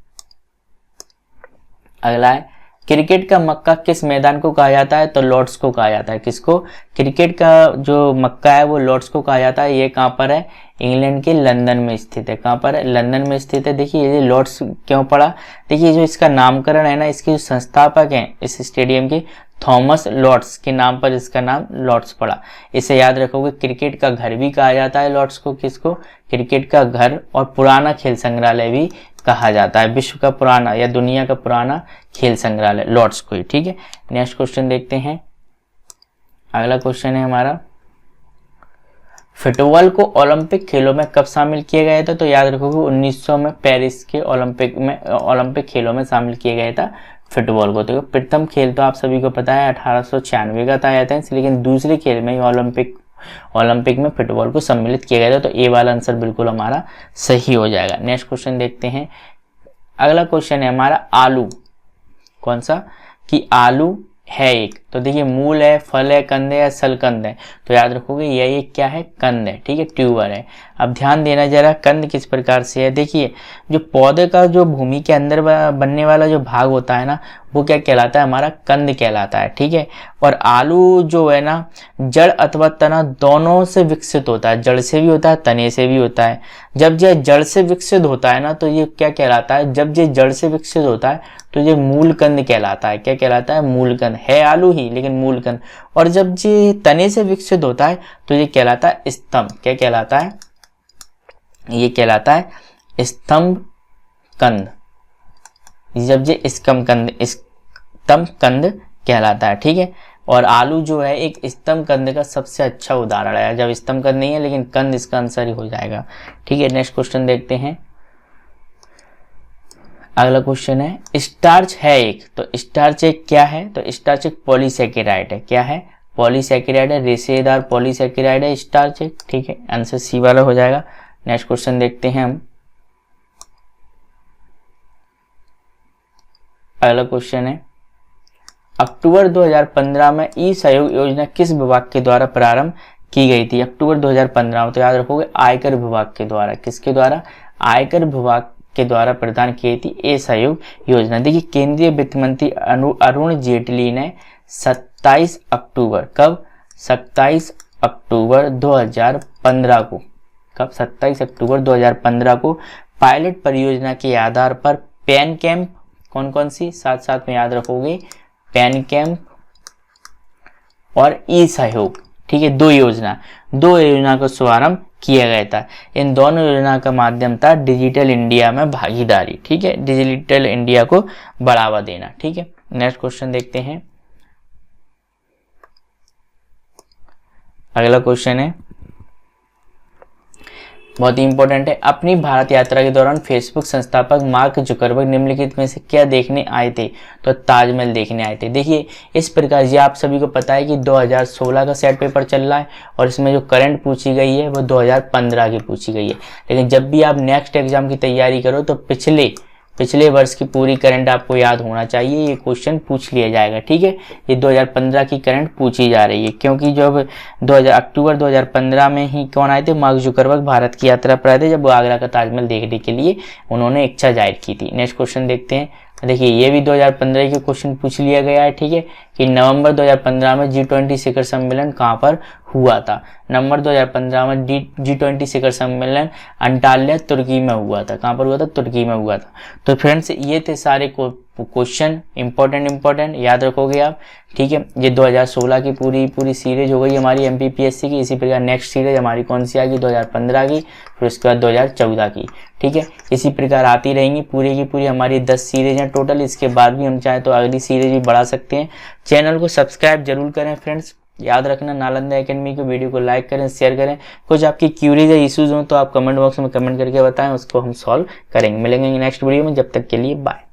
अगला है क्रिकेट का मक्का किस मैदान को कहा जाता है? तो लॉर्ड्स को कहा जाता है। किसको? क्रिकेट का जो मक्का है वो लॉर्ड्स को कहा जाता है। ये कहाँ पर है? इंग्लैंड के लंदन में स्थित है। कहाँ पर है? लंदन में स्थित है। देखिए ये लॉर्ड्स क्यों पड़ा? देखिए जो इसका नामकरण है ना, इसके जो संस्थापक हैं इस स्टेडियम के, थॉमस लॉर्ड्स के नाम पर इसका नाम लॉर्ड्स पड़ा। इसे याद रखोगे। क्रिकेट का घर भी कहा जाता है लॉर्ड्स को। किसको? क्रिकेट का घर और पुराना खेल संग्रहालय भी कहा जाता है। विश्व का पुराना या दुनिया का पुराना खेल संग्रहालय लॉर्ड्स को ही। ठीक है, नेक्स्ट क्वेश्चन देखते हैं, अगला क्वेश्चन है हमारा, फुटबॉल को ओलंपिक खेलों में कब शामिल किया गया था? तो याद रखोगे 1900 में पेरिस के ओलंपिक खेलों में शामिल किया गया था फुटबॉल को। तो प्रथम खेल तो आप सभी को पता है 1896 का था एथेंस, लेकिन दूसरे खेल में ओलंपिक में फुटबॉल को सम्मिलित किया गया था। तो ए वाला आंसर बिल्कुल हमारा सही हो जाएगा। नेक्स्ट क्वेश्चन देखते हैं, अगला क्वेश्चन है हमारा आलू। कौन सा? कि आलू है एक, तो देखिए मूल है, फल है, कंद है या सलकंद है? तो याद रखोगे यह एक क्या है? कंद है। ठीक है, ट्यूबर है। अब ध्यान देना जरा, कंद किस प्रकार से है। देखिए जो पौधे का जो भूमि के अंदर बनने वाला जो भाग होता है ना, वो क्या कहलाता है? हमारा कंद कहलाता है। ठीक है, और आलू जो है ना, जड़ अथवा तना दोनों से विकसित होता है। जड़ से भी होता है, तने से भी होता है। जब यह जड़ से विकसित होता है ना, तो ये क्या कहलाता है? जब ये जड़ से विकसित होता है तो ये मूल कंद कहलाता है। क्या कहलाता है? मूल कंद है, आलू ही लेकिन मूल कंद। और जब ये तने से विकसित होता है तो ये कहलाता है स्तंभ। क्या कहलाता है? ये कहलाता है स्तंभ कंद। जब ये स्तंभ कंद कहलाता है। ठीक है, और आलू जो है एक स्तंभ कंद का सबसे अच्छा उदाहरण है। जब स्तंभ कंद नहीं है लेकिन कंद इसका आंसर ही हो जाएगा। ठीक है, नेक्स्ट क्वेश्चन देखते हैं, अगला क्वेश्चन है स्टार्च है एक, तो स्टार्च एक क्या है? तो स्टार्च एक पॉलीसेकेराइड है। क्या है? पॉलीसेकेराइड है, रेशेदार पॉलीसेकेराइड है स्टार्च एक। ठीक है, आंसर सी वाला हो जाएगा। नेक्स्ट क्वेश्चन देखते हैं हम, अगला क्वेश्चन है अक्टूबर 2015 में ई सहयोग योजना किस विभाग के द्वारा प्रारंभ की गई थी? अक्टूबर 2015 में, तो याद रखोगे आयकर विभाग के द्वारा। किसके द्वारा? आयकर विभाग के द्वारा प्रदान की थी ए सहयोग योजना। देखिए केंद्रीय वित्त मंत्री अरुण जेटली ने 27 अक्टूबर, कब? 27 अक्टूबर 2015 को, कब? 27 अक्टूबर 2015 को पायलट परियोजना के आधार पर पैन कैंप, कौन कौन सी? साथ में याद रखोगे, पैन कैंप और ई सहयोग। ठीक है, दो योजना का शुभारंभ किया गया था। इन दोनों योजना का माध्यम था डिजिटल इंडिया में भागीदारी। ठीक है, डिजिटल इंडिया को बढ़ावा देना। ठीक है, नेक्स्ट क्वेश्चन देखते हैं, अगला क्वेश्चन है बहुत ही इंपॉर्टेंट है। अपनी भारत यात्रा के दौरान फेसबुक संस्थापक मार्क जुकरबर्ग निम्नलिखित में से क्या देखने आए थे? तो ताजमहल देखने आए थे। देखिए इस प्रकार ये आप सभी को पता है कि 2016 का सेट पेपर चल रहा है और इसमें जो करंट पूछी गई है वो 2015 की पूछी गई है। लेकिन जब भी आप नेक्स्ट एग्जाम की तैयारी करो तो पिछले वर्ष की पूरी करंट आपको याद होना चाहिए, ये क्वेश्चन पूछ लिया जाएगा। ठीक है, ये 2015 की करंट पूछी जा रही है क्योंकि जब अक्टूबर 2015 में ही कौन आए थे? मार्क जुकरबर्ग भारत की यात्रा पर आए थे, जब वो आगरा का ताजमहल देखने के लिए उन्होंने इच्छा जाहिर की थी। नेक्स्ट क्वेश्चन देखते हैं। देखिए ये भी 2015 के क्वेश्चन पूछ लिया गया है। ठीक है, कि नवंबर 2015 में G20 शिखर सम्मेलन कहाँ पर हुआ था? नवंबर 2015 में G20 शिखर सम्मेलन अंटाल्या तुर्की में हुआ था। कहाँ पर हुआ था? तुर्की में हुआ था। तो फ्रेंड्स ये थे सारे क्वेश्चन इंपॉर्टेंट याद रखोगे आप। ठीक है, ये 2016 की पूरी सीरीज हो गई हमारी MPPSC की। इसी प्रकार नेक्स्ट सीरीज हमारी कौन सी आएगी? 2015 की, फिर उसके बाद 2014 की। ठीक है, इसी प्रकार आती रहेंगी पूरी की पूरी हमारी 10 सीरीज हैं टोटल। इसके बाद भी हम चाहें तो अगली सीरीज भी बढ़ा सकते हैं। चैनल को सब्सक्राइब जरूर करें फ्रेंड्स। याद रखना नालंदा एकेडमी की वीडियो को लाइक करें, शेयर करें। कुछ आपकी क्यूरीज या इश्यूज हो तो आप कमेंट बॉक्स में कमेंट करके बताएं, उसको हम सॉल्व करेंगे। मिलेंगे नेक्स्ट वीडियो में, जब तक के लिए बाय।